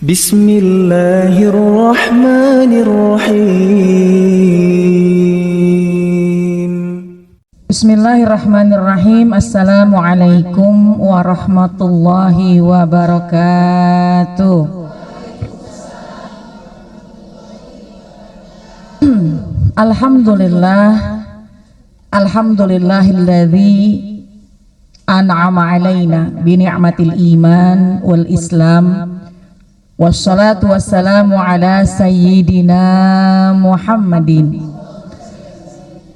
Bismillahirrahmanirrahim. Bismillahirrahmanirrahim. Assalamualaikum warahmatullahi wabarakatuh. Alhamdulillah, alhamdulillahilladzi an'ama alaina bi ni'matil iman wal islam, wassalatu wassalamu ala sayyidina Muhammadin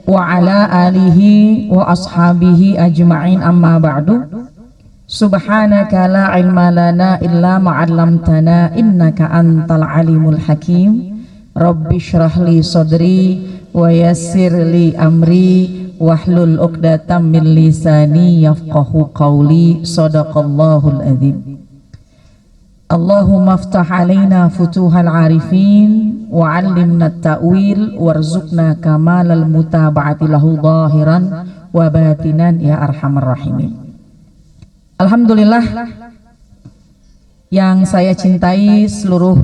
wa ala alihi wa ashabihi ajma'in, amma ba'du. Subhanaka la ilma lana illa ma'allamtana innaka antal alimul hakim. Rabbi shrah li sadri wa yassir li amri wahlul 'uqdatam min lisani yafqahu qawli. Shadaqallahul adzim. Allahumma aftah alaina futuhal arifin wa 'allimna at-ta'wil warzuqna kamalal mutaba'ati lahu zahiran wa batinan ya arhamar rahimin. Alhamdulillah, yang saya cintai seluruh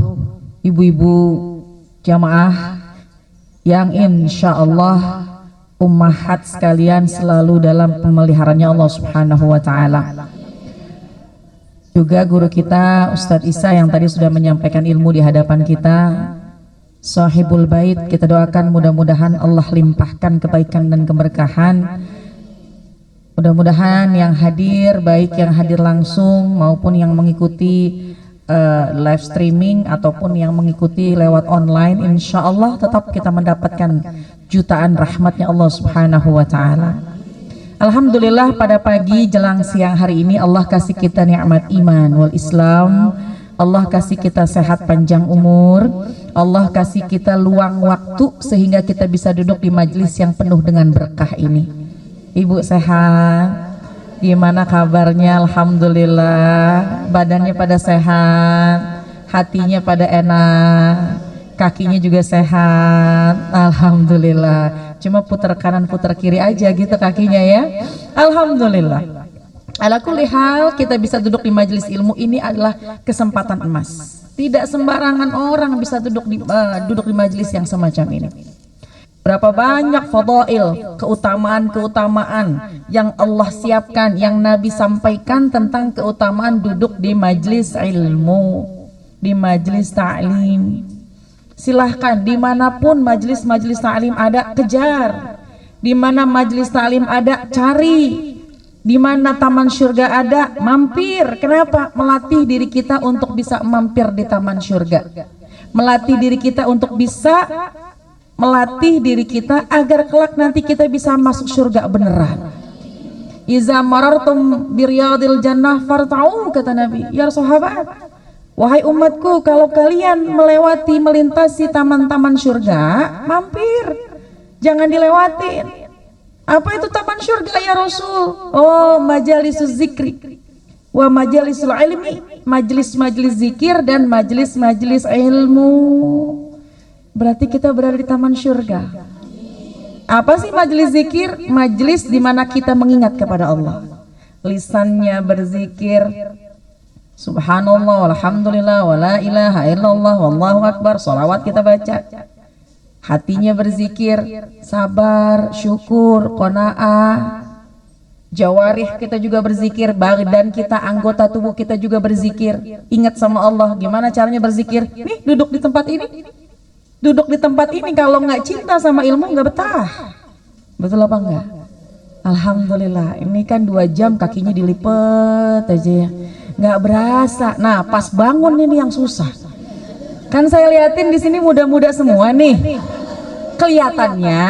ibu-ibu jamaah yang insyaallah ummahat sekalian selalu dalam pemeliharaannya Allah Subhanahu wa taala. Juga guru kita Ustadz Isa yang tadi sudah menyampaikan ilmu di hadapan kita, Sahibul Bait, kita doakan mudah-mudahan Allah limpahkan kebaikan dan keberkahan. Mudah-mudahan yang hadir, baik yang hadir langsung maupun yang mengikuti live streaming ataupun yang mengikuti lewat online, insya Allah tetap kita mendapatkan jutaan rahmatnya Allah Subhanahu wa ta'ala. Alhamdulillah, pada pagi jelang siang hari ini Allah kasih kita nikmat iman wal Islam, Allah kasih kita sehat panjang umur, Allah kasih kita luang waktu sehingga kita bisa duduk di majelis yang penuh dengan berkah ini. Ibu sehat? Gimana kabarnya? Alhamdulillah, badannya pada sehat, hatinya pada enak, kakinya juga sehat. Alhamdulillah, cuma putar kanan putar kiri aja gitu kakinya ya. Alhamdulillah. Ala kulli hal, kita bisa duduk di majelis ilmu ini adalah kesempatan emas. Tidak sembarangan orang bisa duduk di majelis yang semacam ini. Berapa banyak fadail, keutamaan-keutamaan yang Allah siapkan, yang Nabi sampaikan tentang keutamaan duduk di majelis ilmu, di majelis ta'lim. Silahkan, dimanapun majelis-majelis ta'lim ada, kejar. Di mana majelis ta'lim ada, cari. Di mana taman surga ada, mampir. Kenapa? Melatih diri kita untuk bisa mampir di taman surga. Melatih diri kita untuk bisa melatih diri kita agar kelak nanti kita bisa masuk surga beneran. Iza marartum biryadil jannah farta'u, kata Nabi. Ya sahabat, wahai umatku, kalau kalian melintasi taman-taman surga, mampir, jangan dilewatin. Apa itu taman surga ya Rasul? Oh, majalisuz zikri wa majalisul ilmi, majelis-majelis zikir dan majelis-majelis ilmu. Berarti kita berada di taman surga. Apa sih majelis zikir? Majelis di mana kita mengingat kepada Allah. Lisannya berzikir, subhanallah, alhamdulillah, wala ilaha illallah, wallahu akbar, salawat kita baca. Hatinya berzikir, sabar, syukur, qanaah. Jawarih kita juga berzikir, badan kita, anggota tubuh kita juga berzikir. Ingat sama Allah. Gimana caranya berzikir? Nih, duduk di tempat ini. Duduk di tempat ini, kalau nggak cinta sama ilmu nggak betah. Betul apa enggak? Alhamdulillah, ini kan 2 jam kakinya dilipet aja ya, nggak berasa. Nah, pas bangun ini yang susah. Kan saya liatin di sini muda-muda semua nih, kelihatannya,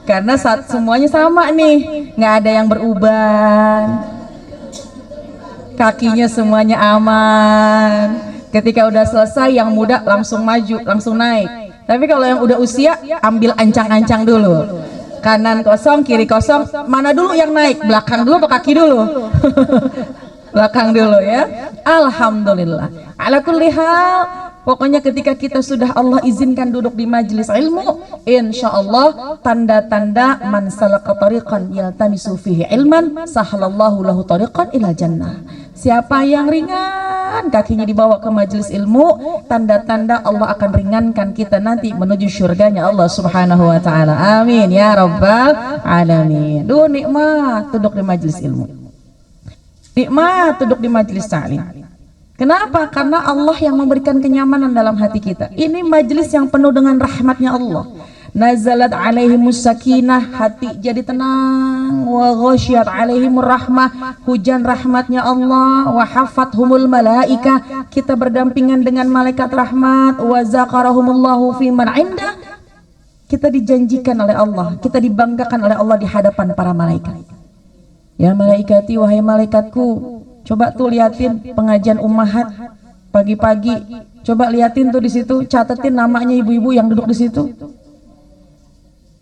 karena semuanya sama nih, nggak ada yang beruban, kakinya semuanya aman. Ketika udah selesai, yang muda langsung maju, langsung naik. Tapi kalau yang udah usia, ambil ancang-ancang dulu. Kanan kosong, kiri kosong, mana dulu yang naik? Belakang dulu apa kaki dulu? Belakang dulu ya. Alhamdulillah. Ala kulli hal, pokoknya ketika kita sudah Allah izinkan duduk di majelis ilmu, insya Allah tanda-tanda man salaka tariqan yaltamisu fihi ilman sahalallahu lahu tariqan ila jannah. Siapa yang ringan kapan kakinya dibawa ke majelis ilmu, tanda-tanda Allah akan ringankan kita nanti menuju surganya Allah Subhanahu wa taala. Amin ya rabbal alamin. Duh, nikmat duduk di majelis ilmu. Nikmat duduk di majelis ta'lim. Kenapa? Karena Allah yang memberikan kenyamanan dalam hati kita. Ini majelis yang penuh dengan rahmatnya Allah. Nazalat alaihimus sakinah, hati jadi tenang. Wa ghasyiyat alaihimur rahmah, hujan rahmatnya Allah. Wa hafathumul malaika, kita berdampingan dengan malaikat rahmat. Wa zakarahumullahu fi man indah, kita dijanjikan oleh Allah, kita dibanggakan oleh Allah di hadapan para malaikat. Ya malaikati, wahai malaikatku, coba tuh liatin pengajian ummahat pagi-pagi. Coba liatin tuh di situ, catetin namanya ibu-ibu yang duduk di situ.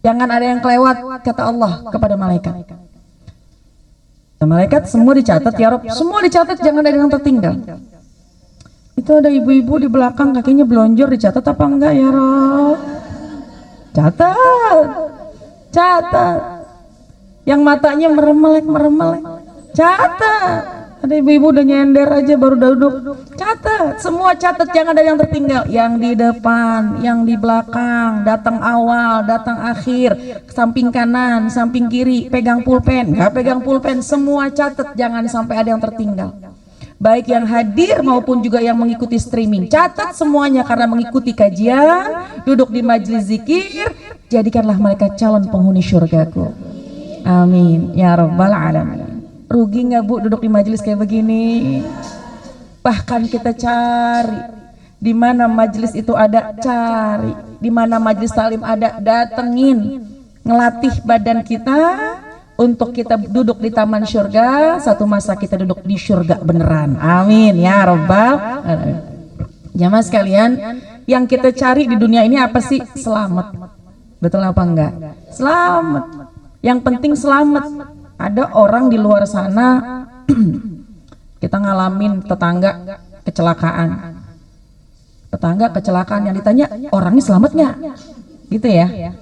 Jangan ada yang kelewat, kata Allah kepada malaikat. Nah, malaikat semua dicatat ya Rob, semua dicatat, jangan ada yang tertinggal. Itu ada ibu-ibu di belakang kakinya belonjor, dicatat apa enggak ya Rob? Catat, catat. Yang matanya meremelek, catat. Ada ibu-ibu udah nyender aja baru duduk, catat, semua catat, jangan ada yang tertinggal. Yang di depan, yang di belakang, datang awal, datang akhir, samping kanan, samping kiri, pegang pulpen, nggak pegang pulpen, semua catat, jangan sampai ada yang tertinggal. Baik yang hadir maupun juga yang mengikuti streaming, catat semuanya, karena mengikuti kajian, duduk di majelis zikir, jadikanlah mereka calon penghuni syurgaku. Amin ya rabbal alamin. Rugi nggak Bu duduk di majelis kayak begini? Bahkan kita cari di mana majelis itu ada, cari di mana majelis taklim ada, datengin, ngelatih badan kita untuk kita duduk di taman surga. Satu masa kita duduk di surga beneran. Amin ya rabbal alamin. Jamaah sekalian, yang kita cari di dunia ini apa sih? Selamat. Betul apa enggak? Selamat. Yang penting selamat. Ada orang di luar sana kita ngalamin tetangga kecelakaan. Tetangga kecelakaan, yang ditanya orangnya selamat nggak? Gitu ya.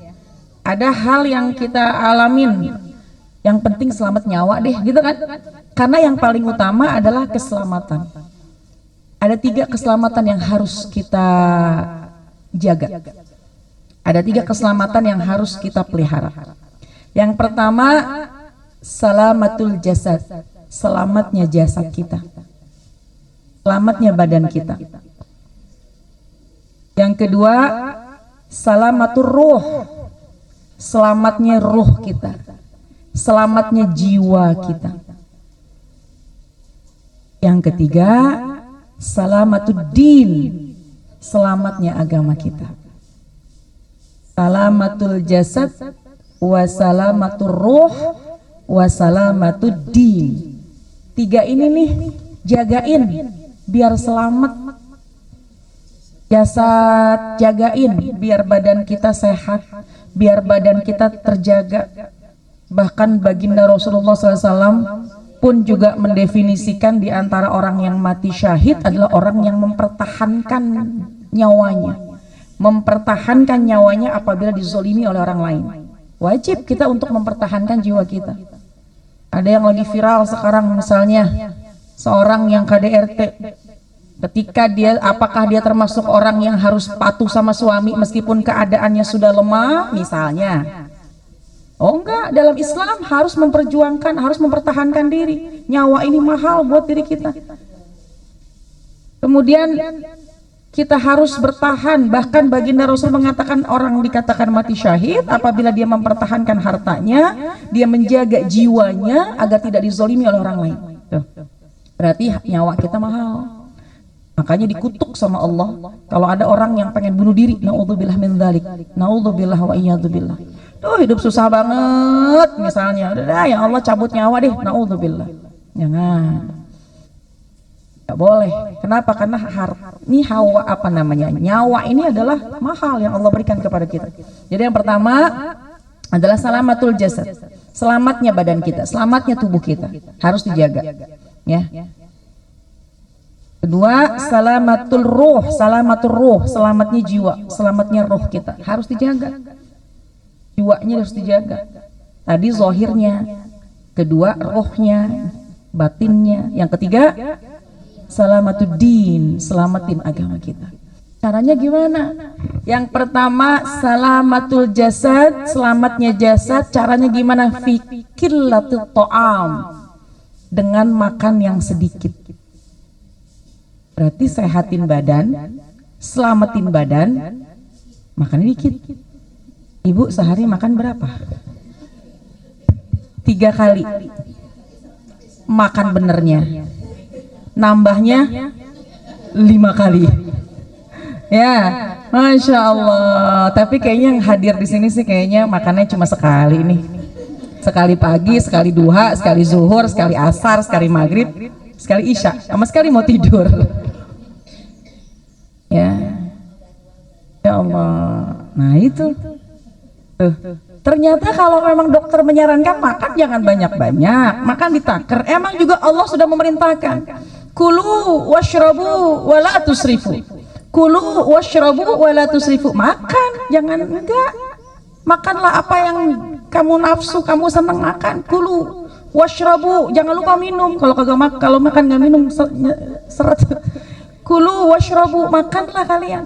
Ada hal yang kita alamin, yang penting selamat nyawa deh, gitu kan? Karena yang paling utama adalah keselamatan. Ada 3 keselamatan yang harus kita jaga. Ada 3 keselamatan yang harus kita pelihara. Yang pertama, salamatul jasad, selamatnya jasad kita, selamatnya badan kita. Yang kedua, salamatul ruh, selamatnya ruh kita, selamatnya jiwa kita. Yang ketiga, salamatul din, selamatnya agama kita. Salamatul jasad, wasalamatul ruh, wasalamatud din. 3 ini nih jagain biar selamat. Jasad jagain biar badan kita sehat, biar badan kita terjaga. Bahkan baginda Rasulullah SAW pun juga mendefinisikan di antara orang yang mati syahid adalah orang yang mempertahankan nyawanya. Mempertahankan nyawanya apabila dizolimi oleh orang lain. Wajib kita untuk mempertahankan jiwa kita. Ada yang lagi viral sekarang, misalnya seorang yang KDRT, ketika dia, apakah dia termasuk orang yang harus patuh sama suami meskipun keadaannya sudah lemah misalnya? Oh enggak, dalam Islam harus memperjuangkan, harus mempertahankan diri. Nyawa ini mahal buat diri kita. Kemudian kita harus bertahan. Bahkan baginda Rasul mengatakan orang dikatakan mati syahid apabila dia mempertahankan hartanya, dia menjaga jiwanya agar tidak dizolimi oleh orang lain. Tuh. Berarti nyawa kita mahal. Makanya dikutuk sama Allah kalau ada orang yang pengen bunuh diri. Naudzubillah min dzalik. Naudzubillah wa iyadzubillah. Tuh hidup susah banget misalnya. Udah ya Allah cabut nyawa deh. Naudzubillah. Jangan. Gak boleh. Kenapa? Karena ini hawa apa namanya? Nyawa ini adalah mahal yang Allah berikan kepada kita. Jadi yang pertama adalah salamatul jasad, selamatnya badan kita, selamatnya tubuh kita harus dijaga. Ya. Kedua, salamatul ruh, selamatnya jiwa, selamatnya roh kita harus dijaga. Jiwanya harus dijaga. Tadi zahirnya, kedua rohnya, batinnya, yang ketiga Salamatuddin, selamatin agama kita. Caranya gimana? Yang pertama, salamatul jasad, selamatnya jasad. Caranya gimana? Fikillatul ta'am, dengan makan yang sedikit. Berarti sehatin badan, selamatin badan, makan dikit. Ibu sehari makan berapa? 3 kali. Makan benernya. Nambahnya 5 kali. Ya, Masya Allah. Tapi kayaknya yang hadir di sini sih kayaknya makannya cuma sekali nih. Sekali pagi, sekali duha, sekali zuhur, sekali asar, sekali maghrib, sekali isya, sama sekali mau tidur. Ya, ya Allah. Nah itu. Ternyata kalau memang dokter menyarankan makan jangan banyak-banyak, makan ditaker. Emang juga Allah sudah memerintahkan. Kulu washrabu wala tusrifu. Kulu washrabu wala tusrifu. Makan, jangan enggak. Makanlah apa yang kamu nafsu, kamu senang makan. Kulu washrabu, jangan lupa minum. Kalau makan nggak minum seret. Kulu washrabu, makanlah kalian,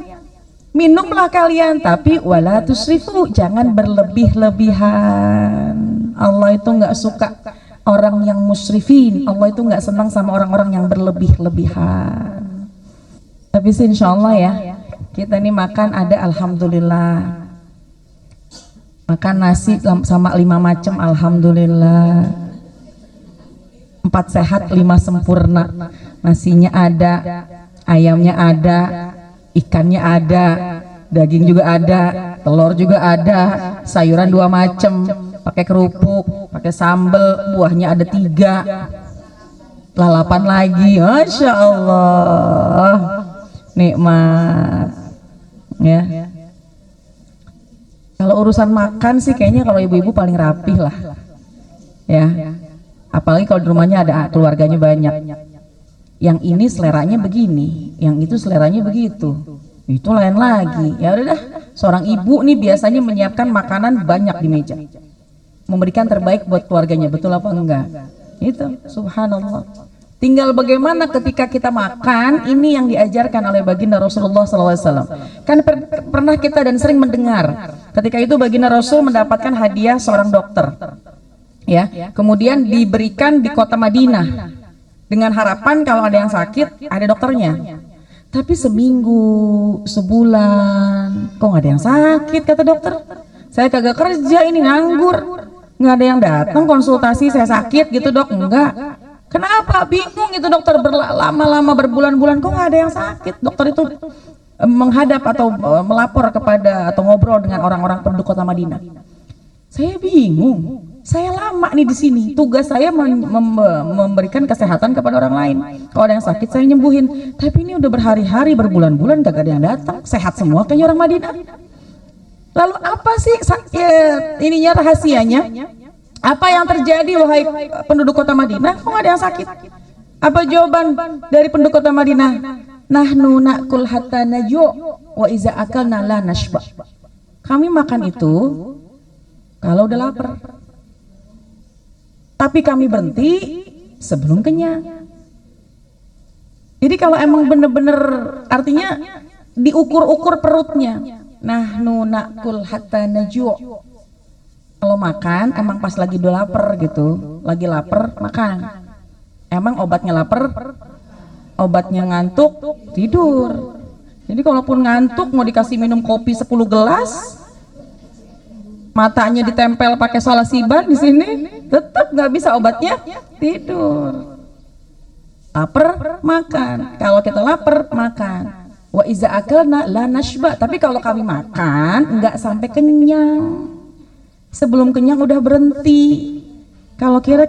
minumlah kalian, tapi wala tusrifu, jangan berlebih-lebihan. Allah itu nggak suka orang yang musrifin. Allah itu nggak senang sama orang-orang yang berlebih-lebihan. Tapi sih insya Allah ya, kita ini makan ada alhamdulillah. Makan nasi sama 5 macam alhamdulillah. 4 sehat 5 sempurna. Nasinya ada, ayamnya ada, ikannya ada, daging juga ada, telur juga ada, sayuran 2 macam, pakai kerupuk, pakai sambal, buahnya ada 3, lalapan lagi. Masya Allah, nikmat ya. Kalau urusan makan sih kayaknya kalau ibu-ibu paling rapih lah ya, apalagi kalau di rumahnya ada keluarganya banyak. Yang ini seleranya begini, yang itu seleranya begitu, itu lain lagi. Ya udah, seorang ibu nih biasanya menyiapkan makanan banyak di meja, memberikan terbaik buat keluarganya, betul apa enggak? Itu subhanallah. Tinggal bagaimana ketika kita makan, ini yang diajarkan oleh baginda Rasulullah SAW. Kan pernah kita dan sering mendengar, ketika itu baginda Rasul mendapatkan hadiah seorang dokter, ya, kemudian diberikan di kota Madinah dengan harapan kalau ada yang sakit ada dokternya. Tapi seminggu, sebulan, kok nggak ada yang sakit, kata dokter. Saya kagak kerja ini, nganggur, nggak ada yang datang konsultasi, saya sakit gitu dok. Enggak. Kenapa? Bingung itu dokter, lama-lama berbulan-bulan kok nggak ada yang sakit. Dokter itu menghadap atau melapor kepada atau ngobrol dengan orang-orang penduduk kota Madinah. Saya bingung, saya lama nih di sini, tugas saya memberikan kesehatan kepada orang lain. Kalau ada yang sakit saya nyembuhin, tapi ini udah berhari-hari, berbulan-bulan gak ada yang datang, sehat semua kayaknya orang Madinah. Lalu apa sih ininya, rahasianya? Apa yang terjadi wahai penduduk kota Madinah? Kok gak ada yang sakit? Apa jawaban dari penduduk kota Madinah? Nahnu na'kul hatta najuu wa iza akalna la nashba. Kami makan itu kalau udah lapar, tapi kami berhenti sebelum kenyang. Jadi kalau emang bener-bener artinya diukur-ukur perutnya. Nahnu na'kul hatta najuu. Kalau makan emang pas lagi udah lapar gitu, lagi lapar makan. Emang obatnya lapar, obatnya ngantuk tidur. Jadi kalaupun ngantuk mau dikasih minum kopi 10 gelas, matanya ditempel pakai salasiban di sini, tetap nggak bisa, obatnya tidur. Lapar makan, kalau kita lapar makan. Wa iza akalna la nashba. Tapi kalau kami makan nggak sampai kenyang. Sebelum kenyang udah berhenti. Kalau kita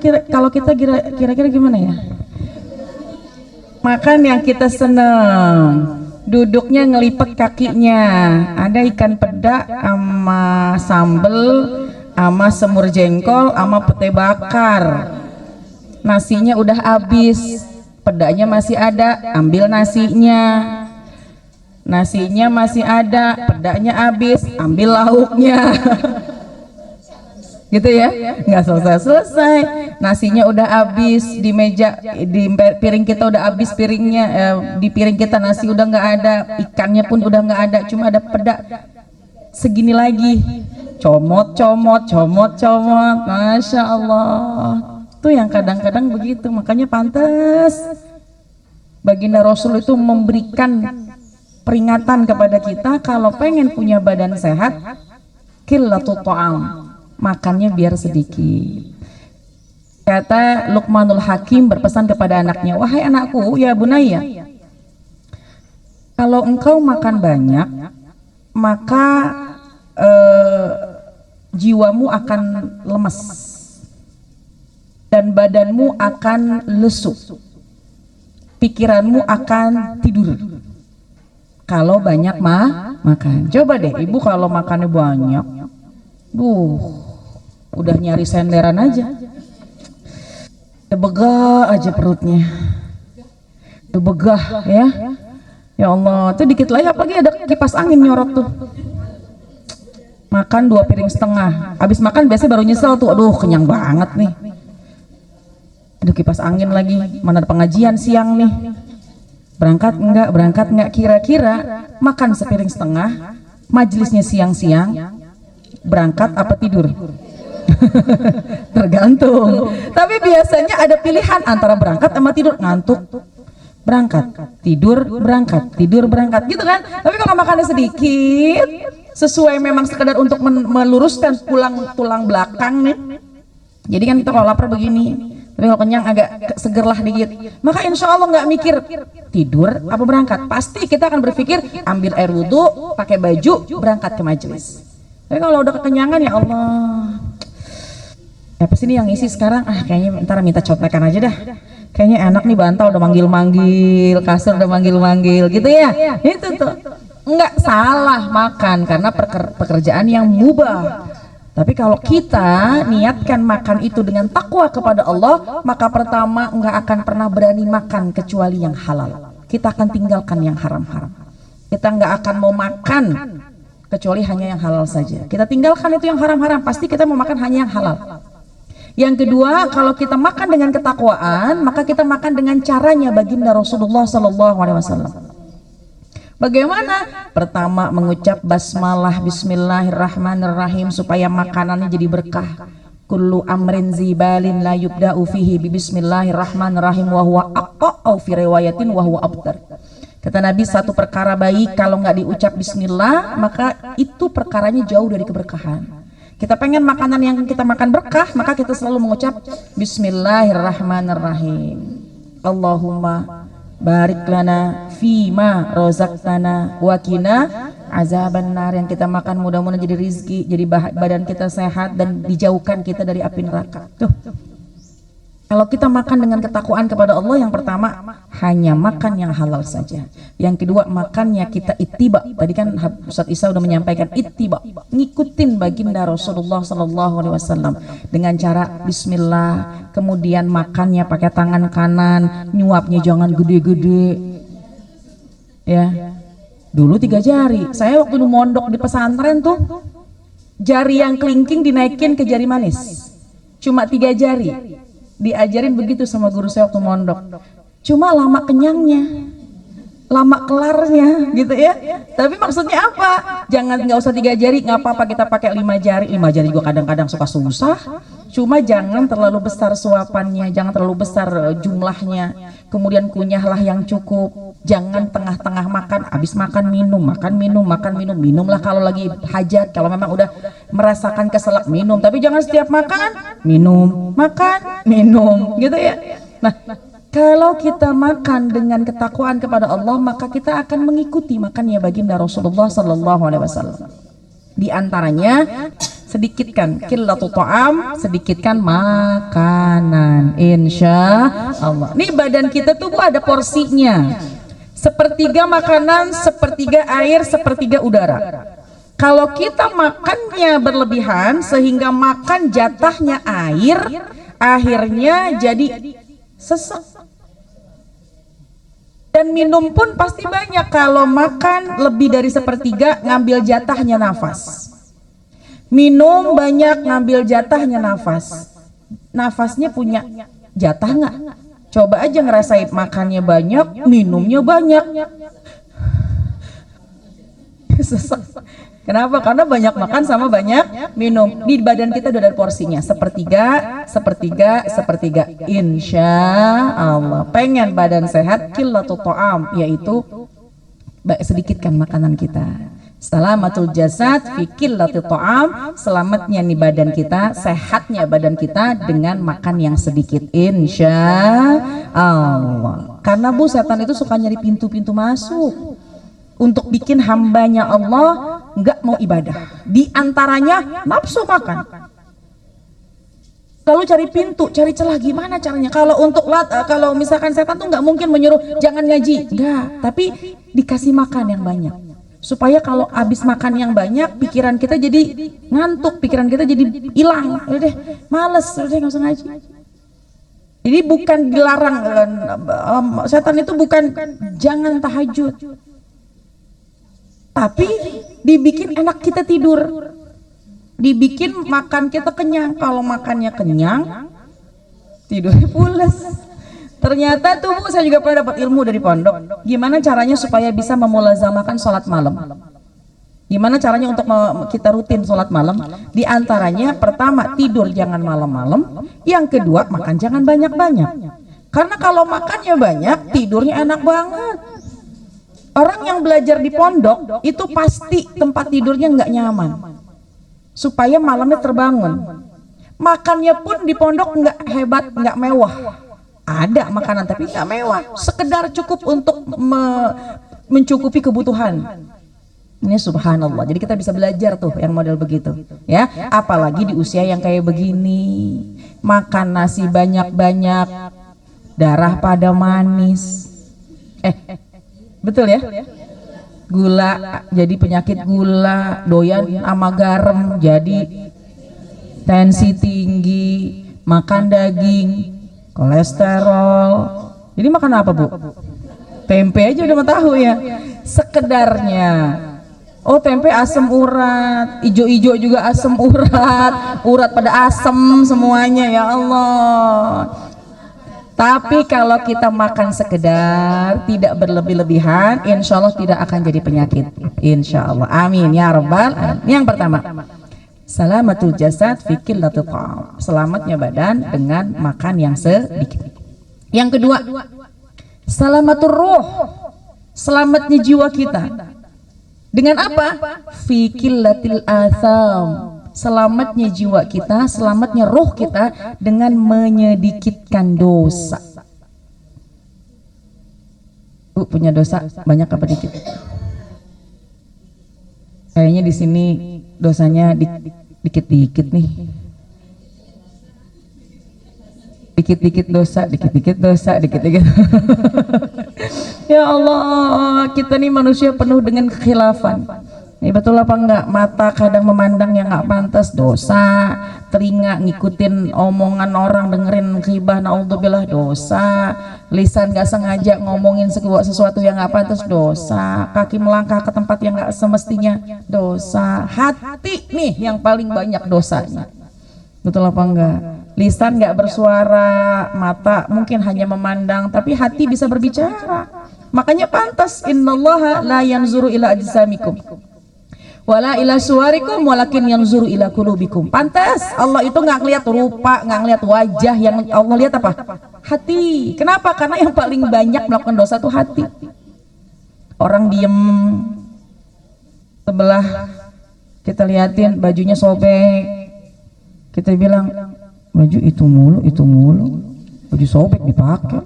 kira-kira gimana ya? Makan yang kita seneng, duduknya ngelipet kakinya, ada ikan peda sama sambel sama semur jengkol sama pete bakar. Nasinya udah habis, pedanya masih ada, ambil nasinya. Nasinya masih ada, pedanya habis, ambil lauknya. gitu ya, nggak selesai. Nasinya udah habis di meja, di piring kita udah habis piringnya, di piring kita nasi udah nggak ada, ikannya pun udah nggak ada, cuma ada peda segini lagi, comot, masya Allah. Tuh yang kadang-kadang begitu, makanya pantas baginda Rasul itu memberikan peringatan kepada kita kalau pengen punya badan sehat, qillatut ta'am, makannya biar sedikit. Kata Luqmanul Hakim berpesan kepada anaknya, wahai anakku, ya bunaya, kalau engkau makan banyak, maka jiwamu akan lemes dan badanmu akan lesu, pikiranmu akan tidur kalau banyak makan. Coba deh ibu kalau makannya banyak, udah nyari senderan aja, udah begah aja perutnya, udah begah ya. Ya Allah, tuh dikit lagi apalagi ada kipas angin nyorot tuh. Makan 2 piring setengah, habis makan biasanya baru nyesel tuh, aduh kenyang banget nih. Aduh kipas angin lagi, mana ada pengajian siang nih. Berangkat enggak, kira-kira makan sepiring setengah, majelisnya siang-siang, berangkat apa tidur? Tergantung. Tapi biasanya ada pilihan antara berangkat sama tidur, ngantuk, berangkat, tidur, berangkat, gitu kan? Tapi kalau makannya sedikit, sesuai memang sekedar untuk meluruskan tulang belakang nih. Jadi kan kita kalau lapar begini, tapi kalau kenyang agak seger lah dikit, maka insya Allah nggak mikir tidur apa berangkat, pasti kita akan berpikir ambil air wudhu, pakai baju, berangkat ke majelis. Tapi kalau udah kekenyangan, ya Allah, apa sih ini yang isi sekarang? Kayaknya ntar minta contekan aja dah. Kayaknya enak nih, bantal udah manggil-manggil, kasur udah manggil-manggil, gitu ya. Itu tuh nggak salah makan karena pekerjaan yang mubah. Tapi kalau kita niatkan makan itu dengan takwa kepada Allah, maka pertama nggak akan pernah berani makan kecuali yang halal. Kita akan tinggalkan yang haram-haram. Kita nggak akan mau makan kecuali hanya yang halal saja. Kita tinggalkan itu yang haram-haram, pasti kita mau makan hanya yang halal. Yang kedua, kalau kita makan dengan ketakwaan, maka kita makan dengan caranya baginda Rasulullah SAW. Bagaimana? Pertama mengucap basmalah, bismillahirrahmanirrahim, supaya makanannya jadi berkah. Kullu amrin zibalin la yubda'u fihi bi bismillahirrahmanirrahim wa huwa aqqa au fi riwayatin wa huwa abtar. Kata Nabi, satu perkara baik kalau nggak diucap bismillah, maka itu perkaranya jauh dari keberkahan. Kita pengen makanan yang kita makan berkah, maka kita selalu mengucap bismillahirrahmanirrahim. Allahumma barik lana fima rozaqtana wa qina azabannar. Yang kita makan mudah-mudahan jadi rizki, jadi badan kita sehat dan dijauhkan kita dari api neraka. Tuh, kalau kita makan dengan ketakwaan kepada Allah, yang pertama hanya makan yang halal saja. Yang kedua, makannya kita ittiba. Tadi kan Ustaz Isa udah menyampaikan ittiba, ngikutin baginda Rasulullah SAW dengan cara bismillah. Kemudian makannya pakai tangan kanan, nyuapnya jangan gede-gede. Ya, dulu 3 jari. Saya waktu mondok di pesantren tuh, jari yang kelingking dinaikin ke jari manis, cuma 3 jari. Diajarin begitu sama guru saya waktu mondok. Cuma lama kenyangnya, lama kelarnya, gitu ya. Tapi maksudnya apa? Nggak usah 3 jari, nggak apa-apa kita pakai 5 jari. 5 jari juga kadang-kadang suka susah. Cuma jangan terlalu besar suapannya, jangan terlalu besar jumlahnya. Kemudian kunyahlah yang cukup. Jangan tengah-tengah makan, habis makan minum, minumlah kalau lagi hajat. Kalau memang udah merasakan keselak, minum. Tapi jangan setiap makan minum, makan minum, gitu ya. Nah, kalau kita makan dengan ketakwaan kepada Allah, maka kita akan mengikuti makannya baginda Rasulullah SAW. Di antaranya sedikitkan qillatut ta'am, sedikitkan makanan, insya Allah. Nih badan kita tuh ada porsinya. 1/3 makanan, 1/3 air, 1/3 udara. Kalau kita makannya berlebihan sehingga makan jatahnya air, akhirnya jadi sesak. Dan minum pun pasti banyak. Kalau makan lebih dari 1/3, ngambil jatahnya nafas. Minum banyak, ngambil jatahnya nafas. Nafasnya punya jatah nggak? Coba aja ngerasain, makannya banyak, minumnya banyak. Kenapa? Karena banyak makan sama banyak minum. Di badan kita udah ada porsinya, sepertiga, sepertiga, sepertiga. Insya Allah. Pengen badan sehat, qillatu ta'am, yaitu sedikitkan makanan kita. Salamatul jasad fi qillati ta'am, selamatnya nih badan kita, sehatnya badan kita dengan makan yang sedikit, insya Allah. Karena Bu, setan itu suka nyari pintu-pintu masuk untuk bikin hambanya Allah nggak mau ibadah. Di antaranya nafsu makan. Lalu cari pintu, cari celah, gimana caranya? Kalau misalkan setan tuh nggak mungkin menyuruh jangan ngaji, enggak, tapi dikasih makan yang banyak. Supaya kalau habis makan yang banyak, pikiran kita jadi ngantuk, pikiran kita jadi hilang. Udah deh, males, udah deh nggak usah ngaji. Jadi bukan dilarang, setan itu bukan jangan tahajud, tapi dibikin enak kita tidur, dibikin makan kita kenyang. Kalau makannya kenyang, tidurnya pules. Ternyata tuh Bu, saya juga pernah dapat ilmu dari pondok. Gimana caranya supaya bisa memulazamakan sholat malam? Gimana caranya untuk kita rutin sholat malam? Di antaranya, pertama, tidur jangan malam-malam. Yang kedua, makan jangan banyak-banyak. Karena kalau makannya banyak, tidurnya enak banget. Orang yang belajar di pondok itu pasti tempat tidurnya nggak nyaman, supaya malamnya terbangun. Makannya pun di pondok nggak hebat, nggak mewah. Ada makanan tapi nggak mewah, sekedar cukup untuk mencukupi kebutuhan. Ini subhanallah. Jadi kita bisa belajar tuh yang model begitu, ya. Apalagi di usia yang kayak begini, makan nasi banyak-banyak, darah pada manis. Betul ya? Gula, jadi penyakit gula, doyan sama garam, jadi tensi tinggi, makan daging, kolesterol. Jadi makan apa Bu? Tempe aja udah mau tahu ya. Sekedarnya. Oh, tempe asam urat, ijo-ijo juga asam urat, urat pada asam semuanya, ya Allah. Tapi kalau kita makan sekedar, tidak berlebih-lebihan, insya Allah tidak akan jadi penyakit. Insya Allah. Amin ya rabbal alamin. Yang pertama, salamatul jasad fi qillatil ta'am, selamatnya badan dengan makan yang sedikit. Yang kedua, salamatul ruh, selamatnya jiwa kita. Dengan apa? Fi qillatil atham, selamatnya jiwa kita, selamatnya ruh kita dengan menyedikitkan dosa. Bu, punya dosa banyak apa dikit? Kayaknya di sini dosanya dikit-dikit nih. Dikit-dikit dosa, dikit-dikit dosa, dikit-dikit. Ya Allah, kita nih manusia penuh dengan kekhilafan. Ini betul apa enggak? Mata kadang memandang yang enggak pantas, dosa. Telinga ngikutin omongan orang, dengerin ghibah, naudzubillah, dosa. Lisan enggak sengaja ngomongin sesuatu yang enggak pantas, dosa. Kaki melangkah ke tempat yang enggak semestinya, dosa. Hati nih yang paling banyak dosanya. Betul apa enggak? Lisan enggak bersuara, mata mungkin hanya memandang, tapi hati bisa berbicara. Makanya pantas, innallaha la yanzuru ila ajsamikum wala ila suwarikum walakin yanzuru ila qulubikum. Pantas Allah itu nggak ngelihat rupa, nggak ngelihat wajah, yang Allah lihat apa? Hati. Kenapa? Karena yang paling banyak melakukan dosa itu hati. Orang diem sebelah, kita liatin bajunya sobek, kita bilang baju itu mulu, baju sobek dipakai,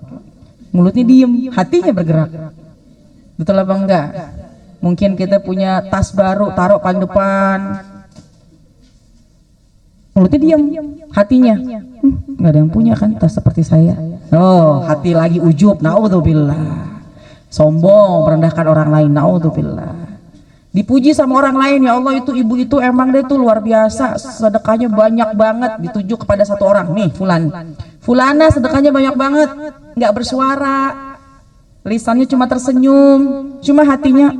mulutnya diem, hatinya bergerak. Betul apa enggak? Mungkin kita punya tas baru, taruh paling depan, mulutnya diam, hatinya nggak ada yang punya kan tas seperti saya. Oh, hati lagi ujub, naudzubillah, sombong, merendahkan orang lain, naudzubillah. Dipuji sama orang lain, ya Allah itu ibu itu emang deh tuh luar biasa, sedekahnya banyak banget, dituju kepada satu orang, nih fulana sedekahnya banyak banget, nggak bersuara, lisannya cuma tersenyum, cuma hatinya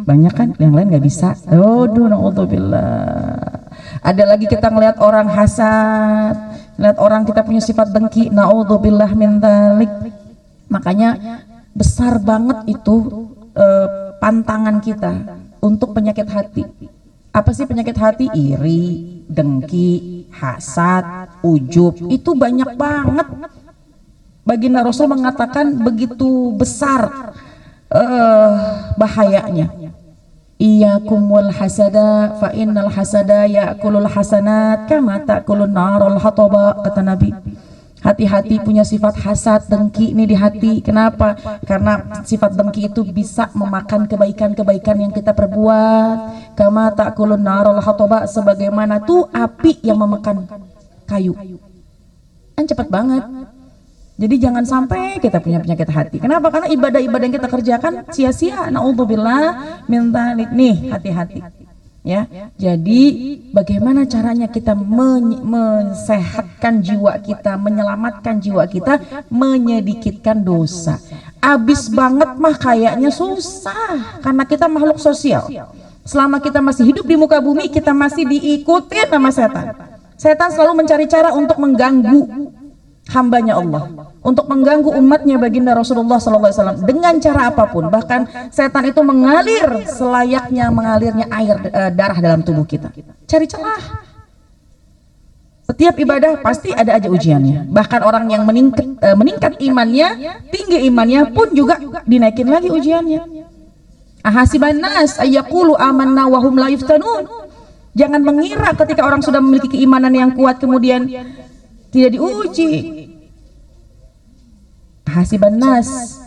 banyak kan, yang lain nggak bisa. Aduh, naudzubillah. Ada lagi kita ngelihat orang hasad, ngelihat orang kita punya sifat dengki, naudzubillah min dzalik. Makanya besar banget itu pantangan kita untuk penyakit hati. Apa sih penyakit hati? Iri, dengki, hasad, ujub. Itu banyak banget. Baginda Rasul mengatakan begitu besar bahayanya. Iyyakum wal hasada fa innal hasada ya'kulul hasanat kama ta'kulun narul hataba, kata Nabi. Hati-hati punya sifat hasad, dengki ini di hati. Kenapa? Karena sifat dengki itu bisa memakan kebaikan-kebaikan yang kita perbuat. Kama ta'kulun narul hataba, sebagaimana tuh api yang memakan kayu. Kan cepat banget. Jadi jangan sampai kita punya penyakit hati. Kenapa? Karena ibadah-ibadah yang kita kerjakan sia-sia. Naudzubillah min dzalik. Nih, hati-hati. Ya. Jadi bagaimana caranya kita mensehatkan jiwa kita, menyelamatkan jiwa kita, menyedikitkan dosa. Abis banget mah kayaknya susah. Karena kita makhluk sosial. Selama kita masih hidup di muka bumi, kita masih diikuti sama setan. Setan selalu mencari cara untuk mengganggu hambanya Allah, untuk mengganggu umatnya baginda Rasulullah SAW dengan cara apapun. Bahkan setan itu mengalir selayaknya mengalirnya air darah dalam tubuh kita. Cari celah. Setiap ibadah pasti ada aja ujiannya. Bahkan orang yang meningkat imannya, tinggi imannya pun juga dinaikin lagi ujiannya. Ahasiban nas ayyaqulu amanna wa hum la yuftanun. Jangan mengira ketika orang sudah memiliki keimanan yang kuat kemudian tidak diuji. Hasiban nas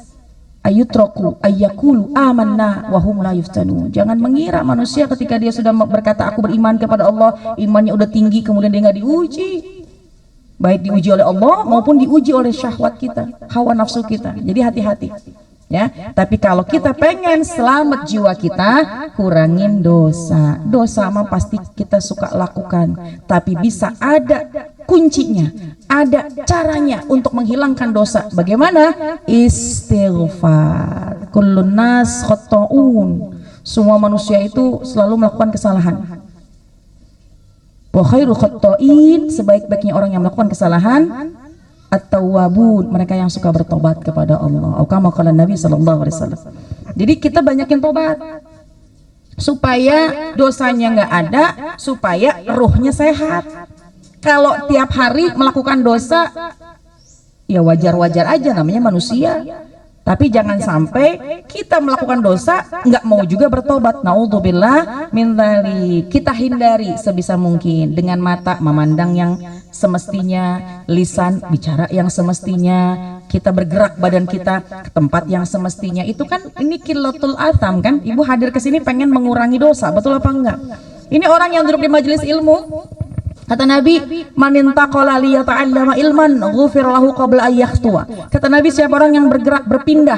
ayutraku ayyakulu amanna wa hum la yuftanun. Jangan mengira manusia ketika dia sudah berkata aku beriman kepada Allah, imannya udah tinggi, kemudian dia nggak diuji. Baik diuji oleh Allah maupun diuji oleh syahwat kita, hawa nafsu kita. Jadi hati-hati. Ya, tapi kalau kita pengen selamat jiwa kita, kurangin dosa. Dosa mah pasti kita suka lakukan, tapi bisa ada kuncinya, ada caranya untuk menghilangkan dosa. Bagaimana? Istighfar. Kullun nas khata'un. Semua manusia itu selalu melakukan kesalahan. Wa khairu khata'in, sebaik-baiknya orang yang melakukan kesalahan at-tawwabun, mereka yang suka bertobat kepada Allah. Atau kama qala Nabi sallallahu alaihi wasallam. Jadi kita banyakin tobat supaya dosanya nggak ada, supaya ruhnya sehat. Kalau tiap hari melakukan dosa, ya wajar-wajar aja, namanya manusia. Tapi jangan sampai kita melakukan dosa nggak mau juga bertobat. Naudzubillah min dzalik. Kita hindari sebisa mungkin. Dengan mata memandang yang semestinya, lisan bicara yang semestinya, kita bergerak badan kita ke tempat yang semestinya. Itu kan ini qillatul atham kan? Ibu hadir ke sini pengen mengurangi dosa, betul apa enggak? Ini orang yang duduk di majelis ilmu. Kata Nabi, man intaqala liyata'allama ilman ghufir lahu qabla ayyahtua. Kata Nabi, siapa orang yang bergerak berpindah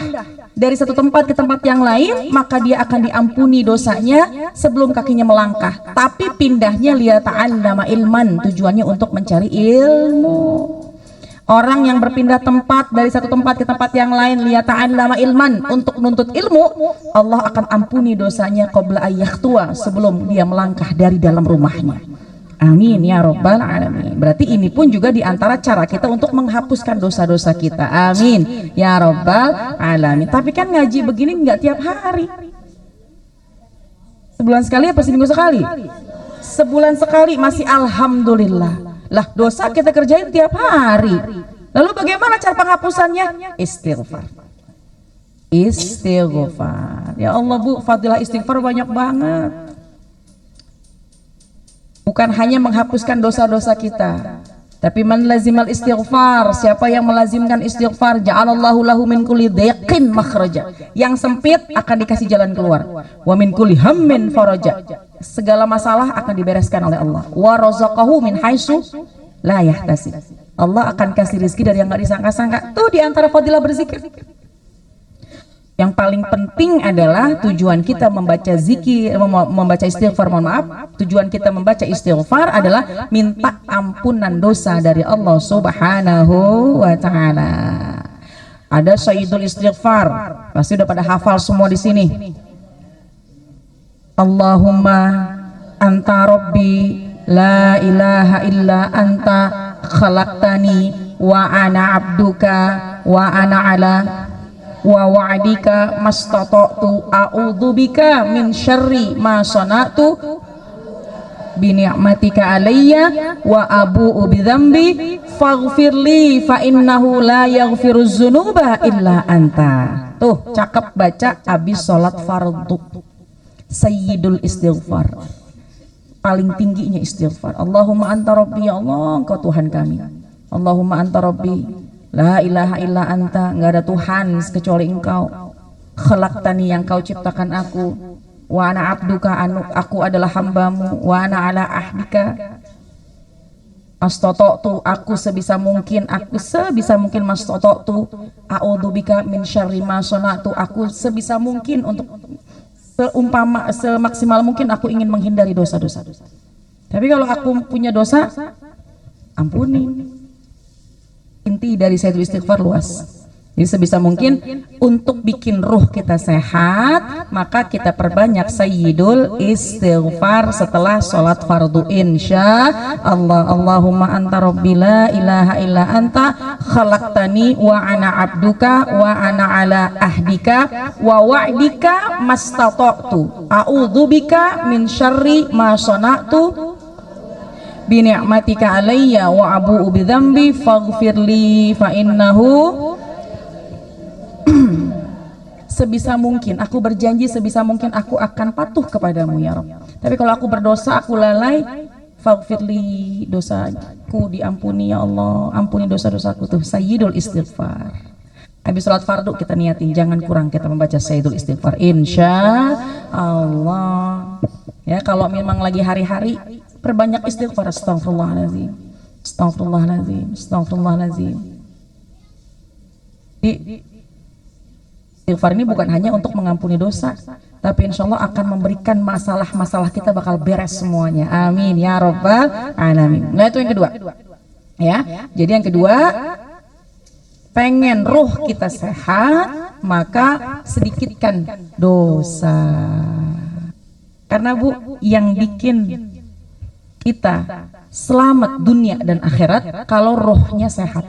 dari satu tempat ke tempat yang lain, maka dia akan diampuni dosanya sebelum kakinya melangkah. Tapi pindahnya liyata'allama ilman, tujuannya untuk mencari ilmu. Orang yang berpindah tempat dari satu tempat ke tempat yang lain, liyata'allama ilman, untuk menuntut ilmu, Allah akan ampuni dosanya qabla ayyahtua, sebelum dia melangkah dari dalam rumahnya. Amin ya Rabbal Alamin. Berarti ini pun juga diantara cara kita untuk menghapuskan dosa-dosa kita. Amin ya Rabbal Alamin. Tapi kan ngaji begini nggak tiap hari. Sebulan sekali apa seminggu sekali? Sebulan sekali masih alhamdulillah. Lah dosa kita kerjain tiap hari. Lalu bagaimana cara penghapusannya? Istighfar. Istighfar. Ya Allah Bu, fadilah istighfar banyak banget. Bukan hanya menghapuskan dosa-dosa kita, tapi man lazimal istighfar, siapa yang melazimkan istighfar, ja'alallahu lahu min kulli dhiqin makhraja. Yang sempit akan dikasih jalan keluar. Wa min kulli hammin faraja. Segala masalah akan dibereskan oleh Allah. Wa razaqahu min haitsu la yahtasib. Allah akan kasih rezeki dari yang enggak disangka-sangka. Tuh di antara fadilah berzikir. Yang paling penting adalah tujuan kita membaca zikir, membaca istighfar, mohon maaf, tujuan kita membaca istighfar adalah minta ampunan dosa dari Allah Subhanahu wa taala. Ada Sayyidul Istighfar, pasti udah pada hafal semua di sini. Allahumma anta rabbi la ilaha illa anta khalaqtani wa ana abduka wa ana ala wa wa'dika mastata'tu a'udzubika min syarri ma sana'tu bi ni'matika alayya wa abu'u bi dzambi faghfirli fa innahu la yaghfiruz dzunuba illa anta. Tuh cakep baca habis sholat fardu. Sayyidul istighfar, paling tingginya istighfar. Allahumma anta rabbi, ya Allah engkau Tuhan kami. Allahumma anta rabbi, la ilaha illa anta, enggak ada Tuhan kecuali engkau. Khalaqtani, yang kau ciptakan aku. Wa ana abduka, aku adalah hambamu. Wa ana ala ahdika mastata'tu, aku sebisa mungkin mastata'tu a'udzubika min syarri ma sana'tu, aku sebisa mungkin untuk semaksimal mungkin aku ingin menghindari dosa-dosa. Tapi kalau aku punya dosa, ampuni. Inti dari Sayyidul Istighfar luas. Jadi sebisa mungkin untuk bikin ruh kita sehat, maka kita perbanyak Sayyidul Istighfar setelah sholat fardu insya Allah. Allahumma anta rabbi la ilaha illa anta khalaqtani wa ana abduka wa ana ala ahdika wa wa'dika mastata'tu a'udzubika min syarri ma sana'tu bi ni'matika alayya wa abu'u bi dzambi faghfirli fa innahu sebisa mungkin, aku berjanji sebisa mungkin aku akan patuh kepadamu ya Rabb. Tapi kalau aku berdosa, aku lalai, faghfirli, dosaku diampuni ya Allah, ampuni dosa-dosaku. Tuh Sayyidul Istighfar. Habis sholat fardu kita niatin, jangan kurang kita membaca Sayyidul Istighfar insya Allah. Ya, kalau memang lagi hari-hari, perbanyak istighfar. Astaghfirullahaladzim, astaghfirullahaladzim, astaghfirullahaladzim. Istighfar ini bukan hanya untuk mengampuni dosa, tapi insya Allah akan memberikan masalah-masalah kita bakal beres semuanya. Amin ya Rabbal alamin. Nah itu yang kedua. Ya, jadi yang kedua, pengen ruh kita sehat, maka sedikitkan dosa. Karena Bu, yang bikin kita selamat dunia dan akhirat kalau rohnya sehat,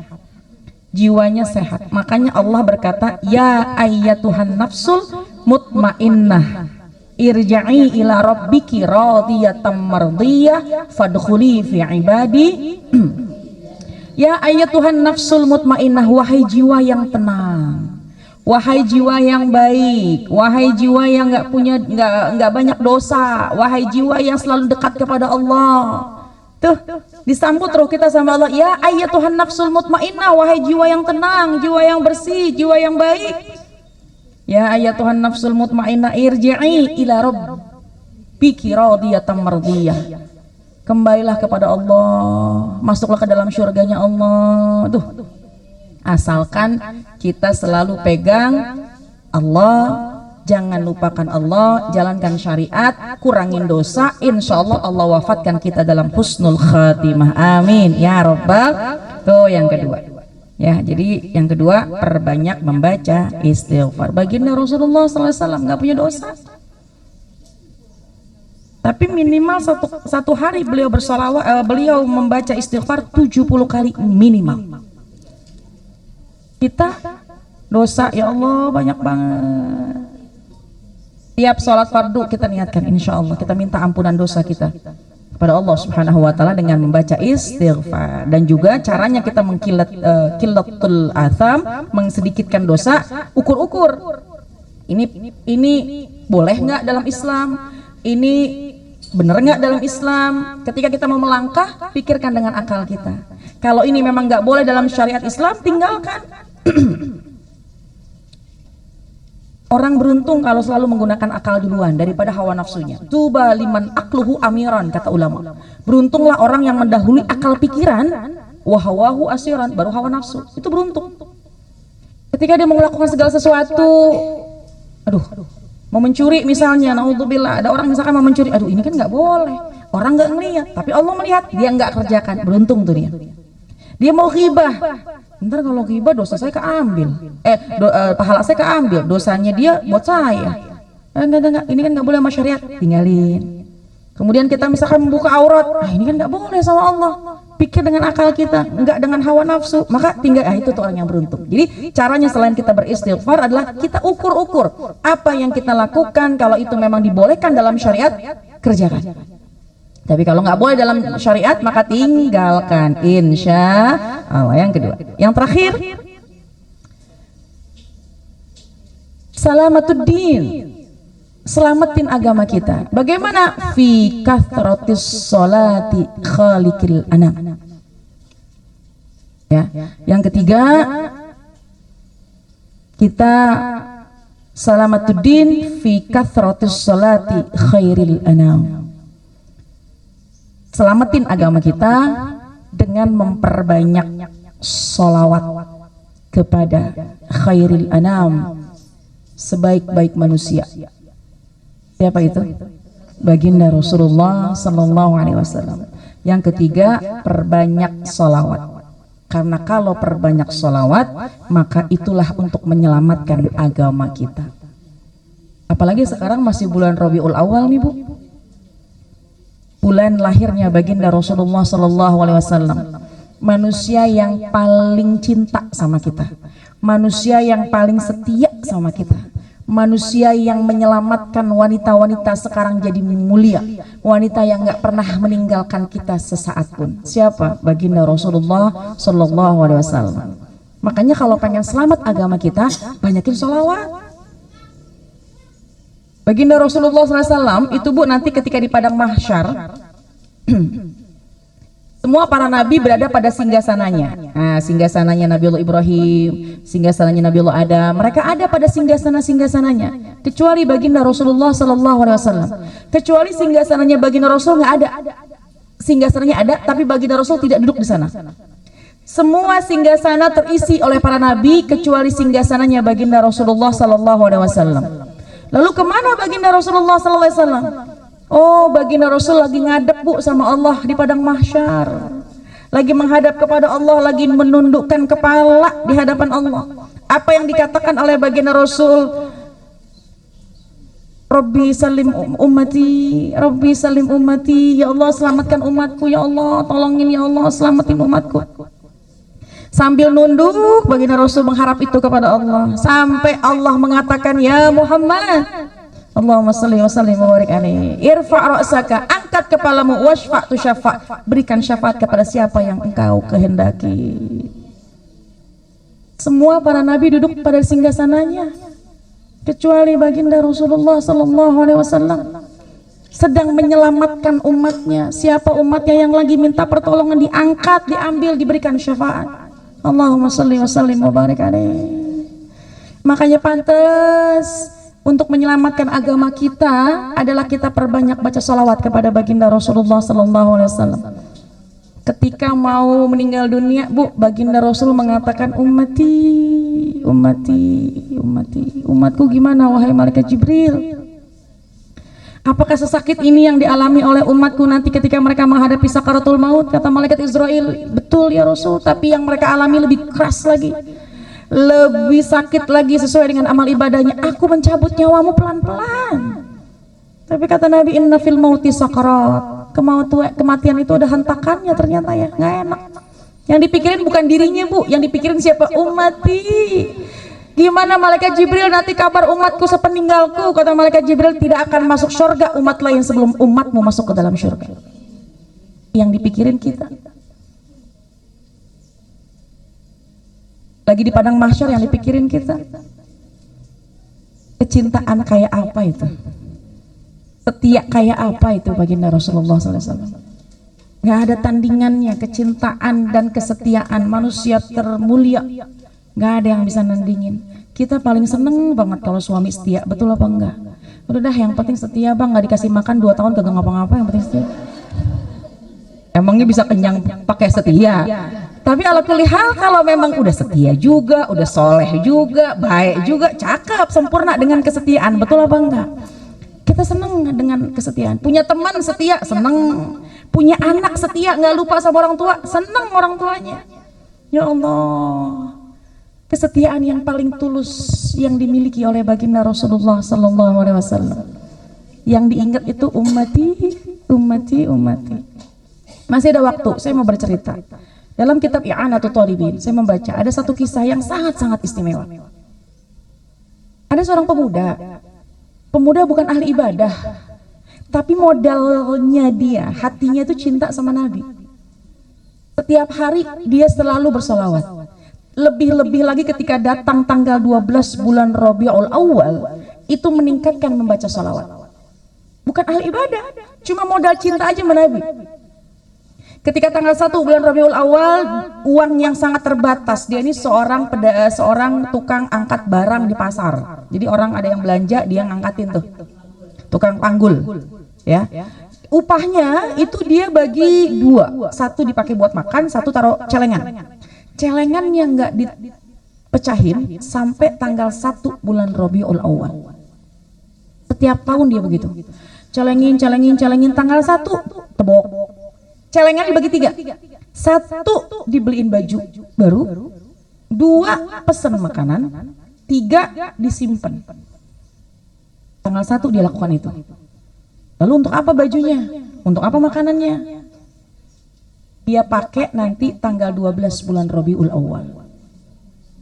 jiwanya sehat. Makanya Allah berkata, ya ayyatuhan nafsul mutmainnah irja'i ila rabbiki radiyatan mardiyah fadkhuli fi ibadi. Ya ayyatuhan nafsul mutmainnah, wahai jiwa yang tenang, wahai jiwa yang baik, wahai jiwa yang nggak banyak dosa, wahai jiwa yang selalu dekat kepada Allah. Tuh disambut roh kita sama Allah, ya ayyatuhan nafsul mutmainnah, wahai jiwa yang tenang, jiwa yang bersih, jiwa yang baik. Ya ayyatuhan nafsul mutmainnah irji'i ila rabbiki radiyatan mardiyah, kembalilah kepada Allah, masuklah ke dalam syurganya Allah. Tuh, asalkan kita selalu pegang Allah, jangan lupakan Allah, jalankan syariat, kurangin dosa, insya Allah Allah wafatkan kita dalam husnul khatimah. Amin ya Rabbal. Tuh yang kedua. Ya, jadi yang kedua, perbanyak membaca istighfar. Baginda Rasulullah SAW nggak punya dosa, tapi minimal satu hari beliau bersalawat, beliau membaca istighfar 70 kali minimal. Kita dosa ya Allah banyak banget. Tiap sholat fardu kita niatkan, insya Allah kita minta ampunan dosa kita kepada Allah Subhanahu Wa Taala dengan membaca istighfar. Dan juga caranya kita kilatul atham, mengsedikitkan dosa. Ukur-ukur ini boleh nggak dalam Islam, ini bener nggak dalam Islam. Ketika kita mau melangkah, pikirkan dengan akal kita. Kalau ini memang nggak boleh dalam syariat Islam, tinggalkan. Orang beruntung kalau selalu menggunakan akal duluan daripada hawa nafsunya. Tuba liman akluhu amiran, kata ulama. Beruntunglah orang yang mendahului akal pikiran, wahawahu asiran, baru hawa nafsu. Itu beruntung. Ketika dia mau melakukan segala sesuatu, mau mencuri misalnya, naudzubillah, ada orang misalkan mau mencuri, ini kan nggak boleh, orang nggak ngelihat, tapi Allah melihat, dia nggak kerjakan, beruntung tuh dia. Dia mau ghibah, ntar kalau ghibah dosa saya keambil, pahala saya keambil, dosanya dia buat saya. Enggak, ini kan nggak boleh sama syariat, tinggalin. Kemudian kita misalkan membuka aurat, ini kan nggak boleh sama Allah. Pikir dengan akal kita, nggak dengan hawa nafsu, maka tinggal itu tuh orang yang beruntung. Jadi caranya selain kita beristighfar adalah kita ukur-ukur apa yang kita lakukan. Kalau itu memang dibolehkan dalam syariat, kerjakan. Tapi kalau nggak boleh dalam syariat, maka tinggalkan. Insya Allah. Yang kedua, yang terakhir, salamatuddin. Selamatin agama kita. Bagaimana? Fi kathratis sholati khaliqil anam. Ya. Yang ketiga, kita salamatuddin fi kathratis sholati khairil anam. Selamatin agama kita dengan memperbanyak sholawat kepada khairil anam, sebaik-baik manusia. Siapa itu? Baginda Rasulullah Sallallahu Alaihi Wasallam. Yang ketiga, perbanyak sholawat. Karena kalau perbanyak sholawat, maka itulah untuk menyelamatkan agama kita. Apalagi sekarang masih bulan Rabiul Awal nih Bu. Bulan lahirnya Baginda Rasulullah Sallallahu Alaihi Wasallam. Manusia yang paling cinta sama kita. Manusia yang paling setia sama kita. Manusia yang menyelamatkan wanita-wanita sekarang jadi mulia, wanita yang nggak pernah meninggalkan kita sesaat pun. Siapa? Baginda Rasulullah Sallallahu Alaihi Wasallam. Makanya kalau pengen selamat agama kita, banyakin sholawat. Baginda Rasulullah SAW itu Bu, nanti ketika di padang mahsyar semua para nabi berada pada singgasananya. Nah, singgasananya Nabiullah Ibrahim, singgasananya Nabiullah Adam, mereka ada pada singgasananya. Kecuali Baginda Rasulullah Sallallahu Alaihi Wasallam. Kecuali singgasananya Baginda Rasul nggak ada. Singgasananya ada, tapi Baginda Rasul tidak duduk di sana. Semua singgasana terisi oleh para nabi kecuali singgasananya Baginda Rasulullah Sallallahu Alaihi Wasallam. Lalu kemana Baginda Rasulullah Sallallahu Alaihi Wasallam? Oh, Baginda Rasul lagi ngadep Bu sama Allah di padang mahsyar. Lagi menghadap kepada Allah, lagi menundukkan kepala di hadapan Allah. Apa yang dikatakan oleh Baginda Rasul? Rabbi salim ummati, Rabbi salim ummati. Ya Allah, selamatkan umatku, ya Allah, tolongin ya Allah, selamatin umatku. Sambil nunduk, Baginda Rasul mengharap itu kepada Allah. Sampai Allah mengatakan, ya Muhammad, Allahumma salli wa sallim wa barik alaihi. Irfa' ra'saka, angkat kepalamu, washfa' tu syafa', berikan syafaat kepada siapa yang engkau kehendaki. Semua para nabi duduk pada singgasananya kecuali Baginda Rasulullah Sallallahu Alaihi Wasallam sedang menyelamatkan umatnya. Siapa umatnya yang lagi minta pertolongan, diangkat, diambil, diberikan syafaat. Allahumma salli wa sallim wa barik alaihi. Makanya pantas untuk menyelamatkan agama kita adalah kita perbanyak baca salawat kepada Baginda Rasulullah Sallallahu Alaihi Wasallam. Ketika mau meninggal dunia, Bu, Baginda Rasul mengatakan, ummati, ummati, ummati, umatku gimana wahai malaikat Jibril? Apakah sesakit ini yang dialami oleh umatku nanti ketika mereka menghadapi sakaratul maut? Kata malaikat Israel, betul ya Rasul, tapi yang mereka alami lebih keras lagi, lebih sakit lagi sesuai dengan amal ibadahnya. Aku mencabut nyawamu pelan-pelan. Tapi kata Nabi, inna fil mauti sakarat. Kematian itu ada hentakannya ternyata ya, nggak enak. Yang dipikirin bukan dirinya Bu, yang dipikirin siapa? Ummati. Gimana malaikat Jibril nanti kabar umatku sepeninggalku? Kata malaikat Jibril, tidak akan masuk surga umat lain sebelum umatmu masuk ke dalam surga. Yang dipikirin kita. Lagi di padang mahsyar yang dipikirin kita, kecintaan kayak apa itu, setia kayak apa itu Baginda Rasulullah SAW. Gak ada tandingannya kecintaan dan kesetiaan manusia termulia, gak ada yang bisa nandingin. Kita paling seneng banget kalau suami setia, betul apa enggak? Udah dah, yang penting setia bang, gak dikasih makan 2 tahun kagak ngapa-ngapa, yang penting setia. Emangnya bisa kenyang pakai setia? Tapi ala kulli hal, kalau memang udah setia juga, udah soleh juga, baik juga, cakep, sempurna dengan kesetiaan, betul apa enggak? Kita seneng dengan kesetiaan. Punya teman setia, seneng. Punya anak setia, nggak lupa sama orang tua, seneng orang tuanya. Ya Allah, kesetiaan yang paling tulus yang dimiliki oleh Baginda Rasulullah Sallallahu Alaihi Wasallam. Yang diingat itu ummati, ummati, ummati. Masih ada waktu, saya mau bercerita. Dalam kitab I'anatul Talibin, saya membaca ada satu kisah yang sangat-sangat istimewa. Ada seorang pemuda. Pemuda bukan ahli ibadah, tapi modalnya dia, hatinya itu cinta sama Nabi. Setiap hari dia selalu bersolawat. Lebih-lebih lagi ketika datang tanggal 12 bulan Rabiul Awal, itu meningkatkan membaca solawat. Bukan ahli ibadah, cuma modal cinta aja sama Nabi. Ketika tanggal 1 bulan Rabiul Awal, uang yang sangat terbatas. Dia ini seorang tukang angkat barang di pasar. Jadi orang ada yang belanja, dia ngangkatin tuh. Tukang panggul, ya. Upahnya itu dia bagi dua. Satu dipakai buat makan, satu taruh celengan. Celengan yang nggak dipecahin sampai tanggal 1 bulan Rabiul Awal. Setiap tahun dia begitu. Celengin tanggal 1 tebok. Celengan dibagi 3. 1 dibeliin baju baru, 2 pesan makanan, 3 disimpan. Tanggal 1 dia lakukan itu. Lalu untuk apa bajunya? Untuk apa makanannya? Dia pakai nanti tanggal 12 bulan Rabiul Awal.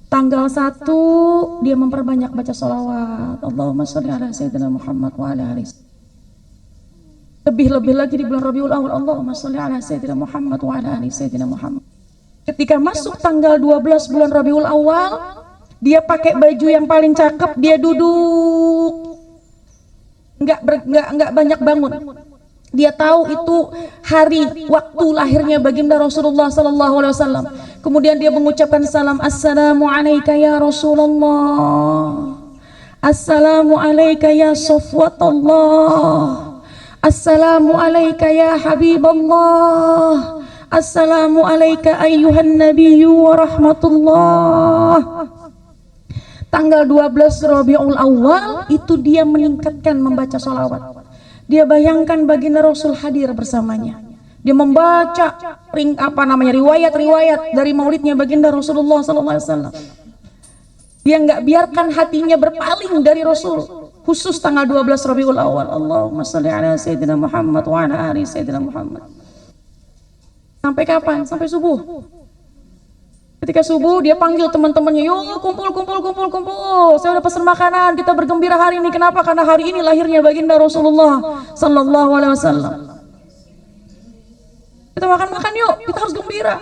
Tanggal 1 dia memperbanyak baca sholawat. Allahumma sholli ala sayyidina Muhammad wa ala alihi. Lebih-lebih lagi di bulan Rabiul Awal, Allahumma sholli ala sayyidina Muhammad wa ala alihi sayyidina Muhammad. Ketika masuk tanggal 12 bulan Rabiul Awal, dia pakai baju yang paling cakep, dia duduk. Enggak banyak bangun. Dia tahu itu hari waktu lahirnya baginda Rasulullah sallallahu alaihi wasallam. Kemudian dia mengucapkan salam, assalamu alayka ya Rasulullah. Assalamu alayka ya Safwatullah. Assalamu alayka ya Habiballah. Assalamu alayka ayyuhan nabiyyu wa rahmatullah. Tanggal 12 Rabiul Awal itu dia meningkatkan membaca sholawat. Dia bayangkan baginda Rasul hadir bersamanya. Dia membaca riwayat-riwayat dari maulidnya baginda Rasulullah SAW. Dia nggak biarkan hatinya berpaling dari Rasul. Khusus tanggal 12 Rabiul Awal. Allahumma sholli ala sayyidina Muhammad wa ala ali sayyidina Muhammad. Sampai kapan? Sampai subuh. Ketika subuh dia panggil teman-temannya, yuk kumpul. Saya udah pesan makanan, kita bergembira hari ini. Kenapa? Karena hari ini lahirnya baginda Rasulullah sallallahu alaihi wasallam. Kita makan yuk, kita harus gembira.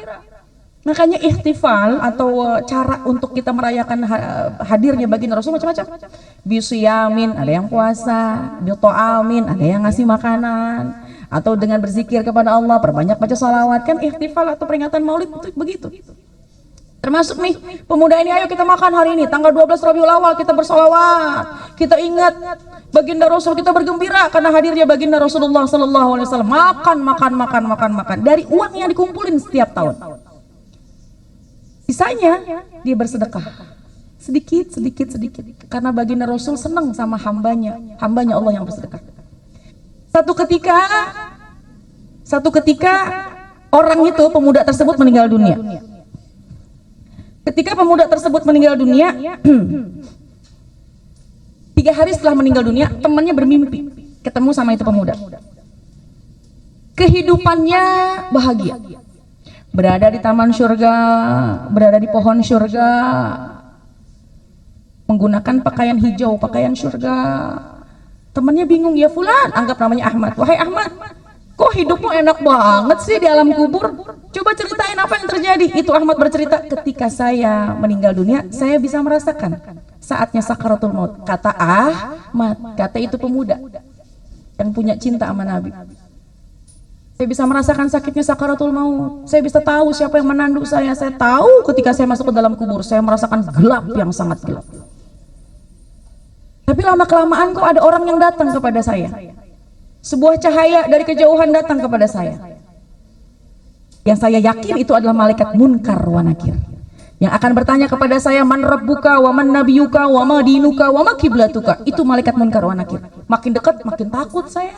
Makanya ihtifal atau cara untuk kita merayakan hadirnya baginda Rasul macam-macam. Bisiyamin, ada yang puasa, bitoamin, ada yang ngasih makanan, atau dengan berzikir kepada Allah, perbanyak baca salawat. Kan ihtifal atau peringatan maulid itu begitu. Termasuk nih pemuda ini, ayo kita makan hari ini tanggal 12 Rabiul Awal, kita bersolawat, kita ingat baginda Rasul, kita bergembira karena hadirnya baginda Rasulullah sallallahu alaihi wasallam. Makan dari uang yang dikumpulin setiap tahun. Sisanya dia bersedekah sedikit karena baginda Rasul senang sama hambanya Allah yang bersedekah. Satu ketika orang itu, pemuda tersebut meninggal dunia. Ketika pemuda tersebut meninggal dunia, 3 hari setelah meninggal dunia, temannya bermimpi ketemu sama itu pemuda. Kehidupannya bahagia, berada di taman surga, berada di pohon surga, menggunakan pakaian hijau, pakaian surga. Temannya bingung, ya fulan, anggap namanya Ahmad. Wahai Ahmad, kok hidupmu enak banget sih di alam kubur? Coba ceritain apa yang terjadi. Itu Ahmad bercerita, ketika saya meninggal dunia, saya bisa merasakan saatnya sakaratul maut. Kata Ahmad, kata itu pemuda yang punya cinta sama Nabi. Saya bisa merasakan sakitnya sakaratul maut. Saya bisa tahu siapa yang menanduk saya. Saya tahu ketika saya masuk ke dalam kubur, saya merasakan gelap yang sangat gelap. Tapi lama-kelamaan kok ada orang yang datang kepada saya. Sebuah cahaya dari kejauhan datang kepada saya. Yang saya yakin itu adalah malaikat Munkar wa Nakir, yang akan bertanya kepada saya, man rabbuka wa man nabiyuka wa ma dinuka wa ma kiblatuka. Itu malaikat Munkar wa Nakir. Makin dekat makin takut saya.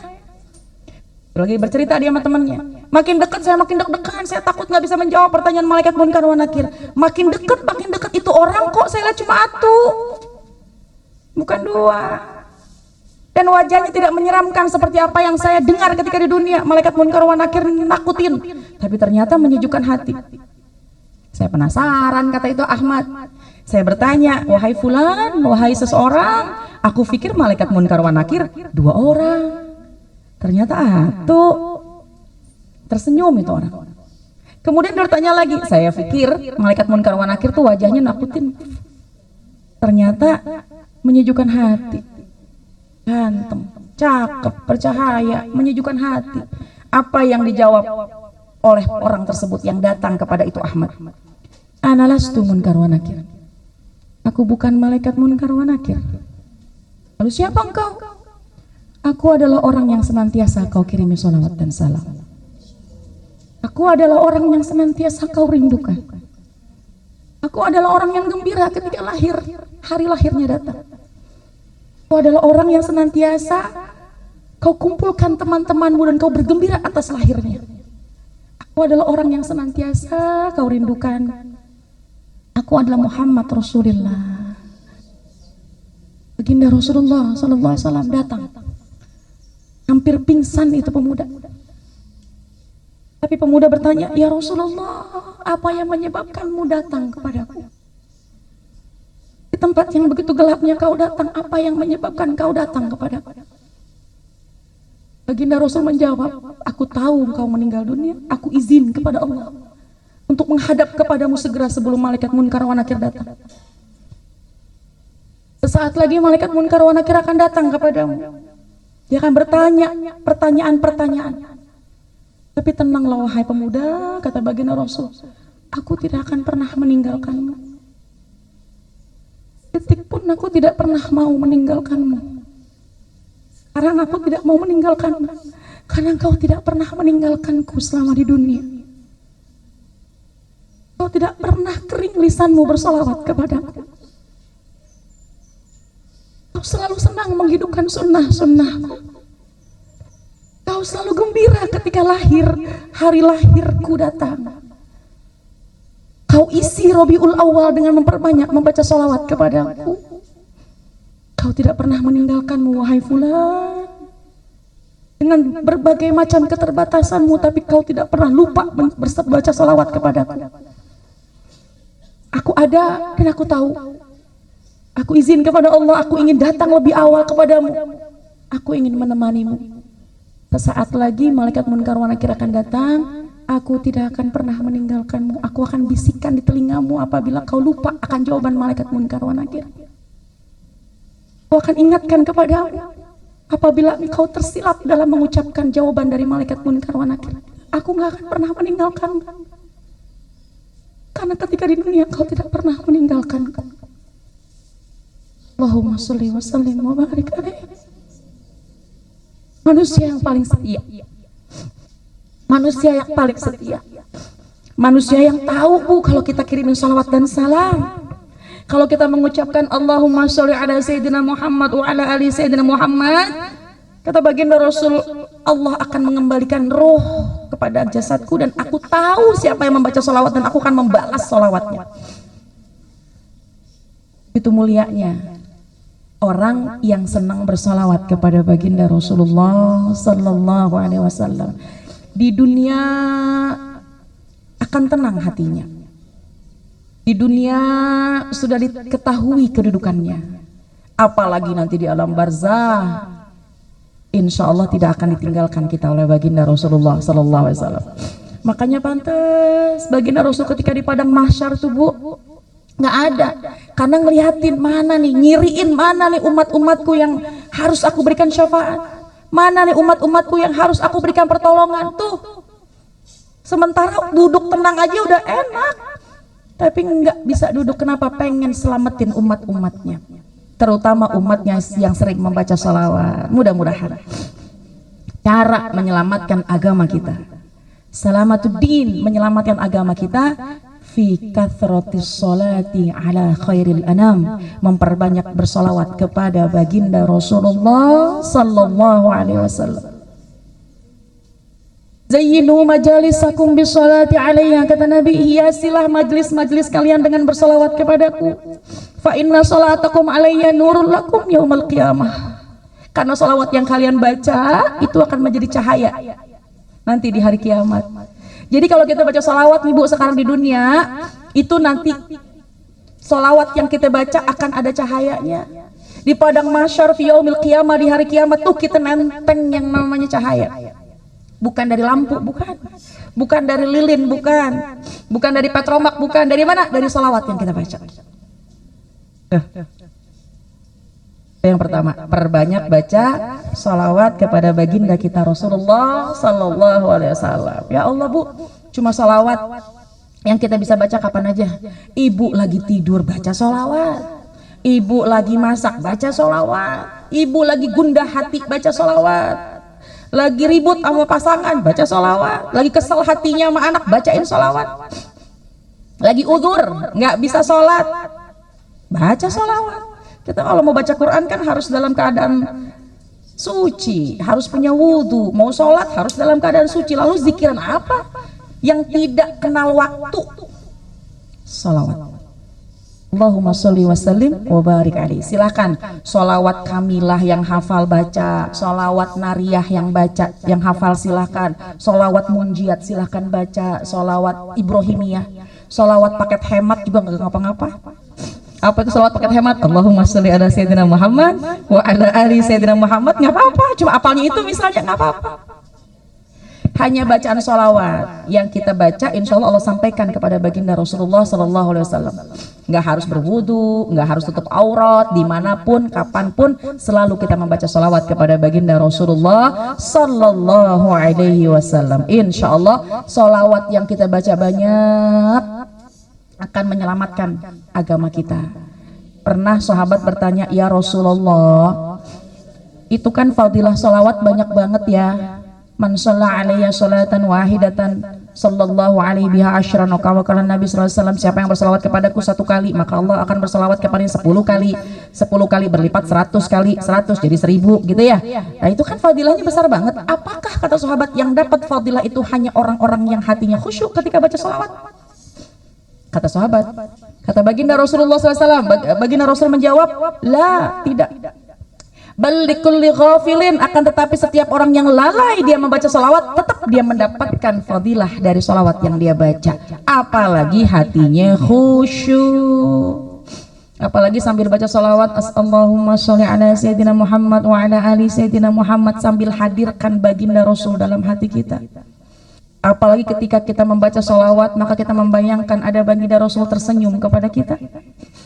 Lagi bercerita dia sama temannya. Makin dekat saya makin deg-degan, saya takut nggak bisa menjawab pertanyaan malaikat Munkar wa Nakir. Makin dekat itu orang kok saya lihat cuma 1, bukan 2. dan wajahnya tidak menyeramkan seperti apa yang saya dengar ketika di dunia. Malaikat munkar wa nakir nakutin, tapi ternyata menyejukkan hati. Saya penasaran, kata itu Ahmad. Saya bertanya, wahai fulan, wahai seseorang, aku pikir malaikat munkar wa nakir 2 orang. Ternyata tersenyum itu orang. Kemudian bertanya lagi, saya pikir malaikat munkar wa nakir tuh wajahnya nakutin. Ternyata menyejukkan hati. Ganteng, cakep, bercahaya, menyejukkan hati. Apa yang dijawab oleh orang tersebut yang datang kepada itu Ahmad? Ana lastu munkar wa nakir. Aku bukan malaikat munkar wa nakir. Lalu siapa engkau? Aku adalah orang yang senantiasa kau kirimi sholawat dan salam. Aku adalah orang yang senantiasa kau rindukan. Aku adalah orang yang gembira ketika lahir, hari lahirnya datang. Kau adalah orang yang senantiasa kau kumpulkan teman-temanmu dan kau bergembira atas lahirnya. Aku adalah orang yang senantiasa kau rindukan. Aku adalah Muhammad Rasulullah. Baginda Rasulullah sallallahu alaihi wasallam datang. Hampir pingsan itu pemuda. Tapi pemuda bertanya, "Ya Rasulullah, apa yang menyebabkanmu datang kepadaku? Di tempat yang begitu gelapnya kau datang, apa yang menyebabkan kau datang kepadaku?" Baginda Rasul menjawab, "Aku tahu engkau meninggal dunia, aku izin kepada Allah untuk menghadap kepadamu segera sebelum malaikat munkar wa nakir datang. Sesaat lagi malaikat munkar wa nakir akan datang kepadamu. Dia akan bertanya pertanyaan-pertanyaan. Tapi tenanglah wahai pemuda," kata baginda Rasul, "aku tidak akan pernah meninggalkanmu. Detik pun aku tidak pernah mau meninggalkanmu. Sekarang aku tidak mau meninggalkanmu, karena engkau tidak pernah meninggalkanku selama di dunia. Kau tidak pernah kering lisanmu bersolawat kepadaku. Kau selalu senang menghidupkan sunnah-sunnahku. Kau selalu gembira ketika hari lahirku datang. Kau isi Rabiul Awal dengan memperbanyak membaca sholawat kepadaku. Kau tidak pernah meninggalkanmu wahai fulan. Dengan berbagai macam keterbatasanmu, tapi kau tidak pernah lupa baca sholawat kepadaku. Aku ada dan aku tahu. Aku izin kepada Allah, aku ingin datang lebih awal kepadamu. Aku ingin menemanimu. Sesaat lagi malaikat munkar wa nakir akan datang. Aku tidak akan pernah meninggalkanmu. Aku akan bisikkan di telingamu apabila kau lupa akan jawaban malaikat munkar wa nakir. Aku akan ingatkan kepadamu apabila engkau tersilap dalam mengucapkan jawaban dari malaikat munkar wa nakir. Aku gak akan pernah meninggalkanmu, karena ketika di dunia kau tidak pernah meninggalkanku. Allahumma sholli wa sallim wa barik alaihi. Manusia yang paling setia. Manusia yang paling setia. Manusia yang tahu kalau kita kirimin salawat dan salam. Kalau kita mengucapkan Allahumma sholli ala sayyidina Muhammad wa ala ali sayyidina Muhammad, kata baginda Rasul, Allah akan mengembalikan roh kepada jasadku dan aku tahu siapa yang membaca salawat dan aku akan membalas salawatnya. Itu mulianya orang yang senang bersalawat kepada baginda Rasulullah sallallahu alaihi wasallam. Di dunia akan tenang hatinya. Di dunia sudah diketahui kedudukannya. Apalagi nanti di alam barzah, insya Allah tidak akan ditinggalkan kita oleh baginda Rasulullah sallallahu alaihi wasallam. Makanya pantas baginda Rasul ketika di padang mahsyar tuh Bu, nggak ada, karena ngeliatin mana nih, nyiriin mana nih umat-umatku yang harus aku berikan syafaat, mana nih umat-umatku yang harus aku berikan pertolongan. Tuh sementara duduk tenang aja udah enak, tapi nggak bisa duduk. Kenapa? Pengen selamatin umat-umatnya, terutama umatnya yang sering membaca sholawat. Mudah-mudahan cara menyelamatkan agama kita, Salamatuddin, menyelamatkan agama kita, fi kathratis sholati ala khairil anam, memperbanyak bersolawat kepada baginda Rasulullah sallallahu alaihi wasallam. Zayyinu majalisakum bisolati alaihi, kata Nabi, hiasilah majlis-majlis kalian dengan bersolawat kepadaku. Fa inna solatakum alaiya nurul lakum yaumal qiyamah, Karena sholawat yang kalian baca itu akan menjadi cahaya nanti di hari kiamat. Jadi kalau kita baca sholawat nih Bu sekarang di dunia, itu nanti sholawat yang kita baca akan ada cahayanya. Di padang mahsyar fi yaumil qiyamah, di hari kiamat tuh kita nenteng yang namanya cahaya. Bukan dari lampu, bukan dari lilin, bukan dari petromak, bukan dari mana? Dari sholawat yang kita baca. Yang pertama, perbanyak baca sholawat kepada baginda kita Rasulullah Sallallahu Alaihi Wasallam. Ya Allah Bu, cuma sholawat yang kita bisa baca kapan aja. Ibu lagi tidur baca sholawat, ibu lagi masak baca sholawat, ibu lagi gundah hati baca sholawat, lagi ribut sama pasangan baca sholawat, lagi kesel hatinya sama anak bacain sholawat, lagi udzur nggak bisa sholat baca sholawat. Kita kalau mau baca Quran kan harus dalam keadaan suci, harus punya wudhu. Mau sholat harus dalam keadaan suci. Lalu zikiran apa yang tidak kenal waktu? Sholawat. Allahumma sholli wa sallim wa barik alaihi. Silakan sholawat kamilah yang hafal baca, sholawat nariyah yang baca, yang hafal silakan, sholawat munjiat silakan baca, sholawat ibrahimiyah, sholawat paket hemat juga nggak ngapa-ngapa. Apa itu sholawat paket hemat? Allahumma sholli ala sayyidina Muhammad wa ala ali sayyidina Muhammad, nggak apa-apa, cuma apalnya itu misalnya nggak apa-apa. Hanya bacaan sholawat yang kita baca, insya Allah Allah sampaikan kepada baginda Rasulullah Sallallahu Alaihi Wasallam. Nggak harus berwudu, nggak harus tutup aurat, dimanapun, kapanpun, selalu kita membaca sholawat kepada baginda Rasulullah Sallallahu Alaihi Wasallam. Insya Allah sholawat yang kita baca banyak akan menyelamatkan agama kita. Pernah sahabat bertanya, ya Rasulullah, itu kan fadilah sholawat banyak banget ya. Man shalla alaiya sholatan wahidatan sallallahu alaihi biha asyran. Kala Nabi sallallahu alaihi wasallam, siapa yang bersalawat kepadaku 1 kali, maka Allah akan bersalawat kepadanya 10 kali. 10 kali berlipat 100 kali, 100 jadi 1000 gitu ya. Nah itu kan fadilahnya besar banget. Apakah kata sahabat yang dapat fadilah itu hanya orang-orang yang hatinya khusyuk ketika baca sholawat? Kata sahabat, kata baginda Rasulullah SAW, baginda Rasul menjawab, la, tidak. Bal likulli ghafilin, akan tetapi setiap orang yang lalai dia membaca sholawat, tetap dia mendapatkan fadilah dari sholawat yang dia baca. Apalagi hatinya khusyuk. Apalagi sambil baca sholawat, Allahumma sholli ala sayyidina Muhammad wa ala ali sayyidina Muhammad, sambil hadirkan baginda Rasul dalam hati kita. Apalagi ketika kita membaca sholawat, maka kita membayangkan ada baginda Rasul tersenyum kepada kita.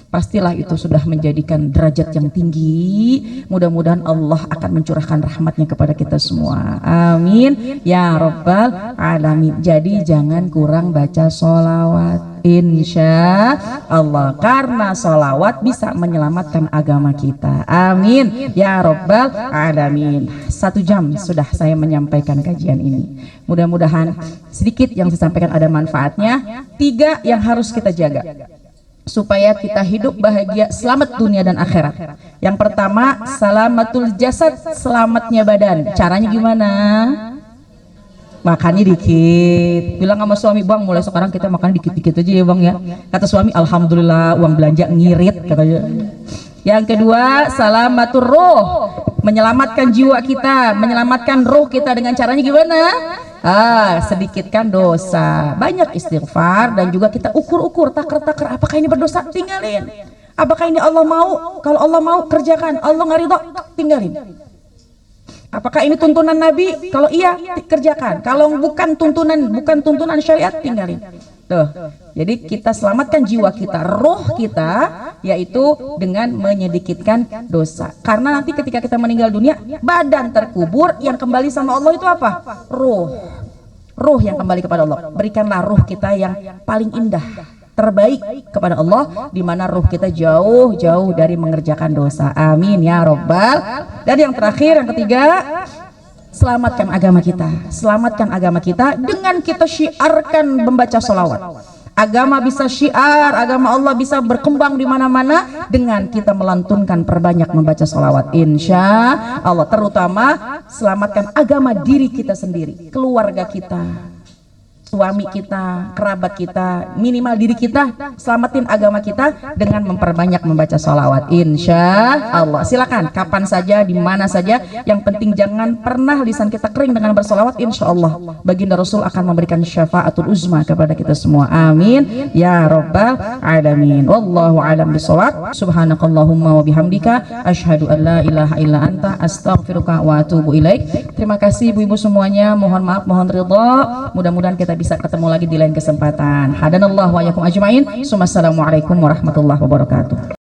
Pastilah itu sudah menjadikan derajat yang tinggi. Mudah-mudahan Allah akan mencurahkan rahmatnya kepada kita semua. Amin ya rabbal alamin. Jadi jangan kurang baca sholawat, insya Allah, karena sholawat bisa menyelamatkan agama kita. Amin ya rabbal alamin. 1 jam sudah saya menyampaikan kajian ini. Mudah-mudahan sedikit yang saya sampaikan ada manfaatnya. 3 yang harus kita jaga supaya kita hidup bahagia, selamat dunia dan akhirat. Yang pertama, salamatul jasad, selamatnya badan. Caranya gimana? Makannya dikit. Bilang sama suami, bang mulai sekarang kita makan dikit-dikit aja ya bang ya. Kata suami, alhamdulillah uang belanja ngirit katanya. Yang kedua, salamatul ruh, menyelamatkan jiwa kita, menyelamatkan ruh kita dengan caranya gimana? Sedikitkan dosa, banyak istighfar, dan juga kita ukur-ukur, takar-takar, apakah ini berdosa, tinggalin. Apakah ini Allah mau? Kalau Allah mau, kerjakan. Allah nggak ridho, tinggalin. Apakah ini tuntunan Nabi? Kalau iya, kerjakan. Kalau bukan tuntunan syariat, tinggalin. Tuh. Jadi kita selamatkan jiwa kita, roh kita, yaitu dengan menyedikitkan dosa. Karena nanti ketika kita meninggal dunia, badan terkubur, yang kembali sama Allah itu apa? Ruh yang kembali kepada Allah. Berikanlah ruh kita yang paling indah, terbaik kepada Allah, di mana ruh kita jauh-jauh dari mengerjakan dosa. Amin ya robbal. Dan yang terakhir, yang ketiga, selamatkan agama kita. Selamatkan agama kita dengan kita syiarkan membaca sholawat. Agama bisa syiar, agama Allah bisa berkembang di mana-mana dengan kita melantunkan, perbanyak membaca sholawat. Insya Allah, terutama selamatkan agama diri kita sendiri, keluarga kita, suami kita, kerabat kita, minimal diri kita, selamatin agama kita dengan memperbanyak membaca sholawat. Insya Allah. Silakan kapan saja, di mana saja. Yang penting jangan pernah lisan kita kering dengan bersolawat. Insya Allah baginda Rasul akan memberikan syafaatul uzma kepada kita semua. Amin ya rabbal alamin. Wallahu a'lam bishawab. Subhanakallahumma wa bihamdika asyhadu an la ilaha illa anta astaghfiruka wa atubu ilaik. Terima kasih ibu-ibu semuanya. Mohon maaf, mohon ridha. Mudah-mudahan kita bisa ketemu lagi di lain kesempatan. Hadanallahu wa yakum ajmain. Assalamualaikum warahmatullahi wabarakatuh.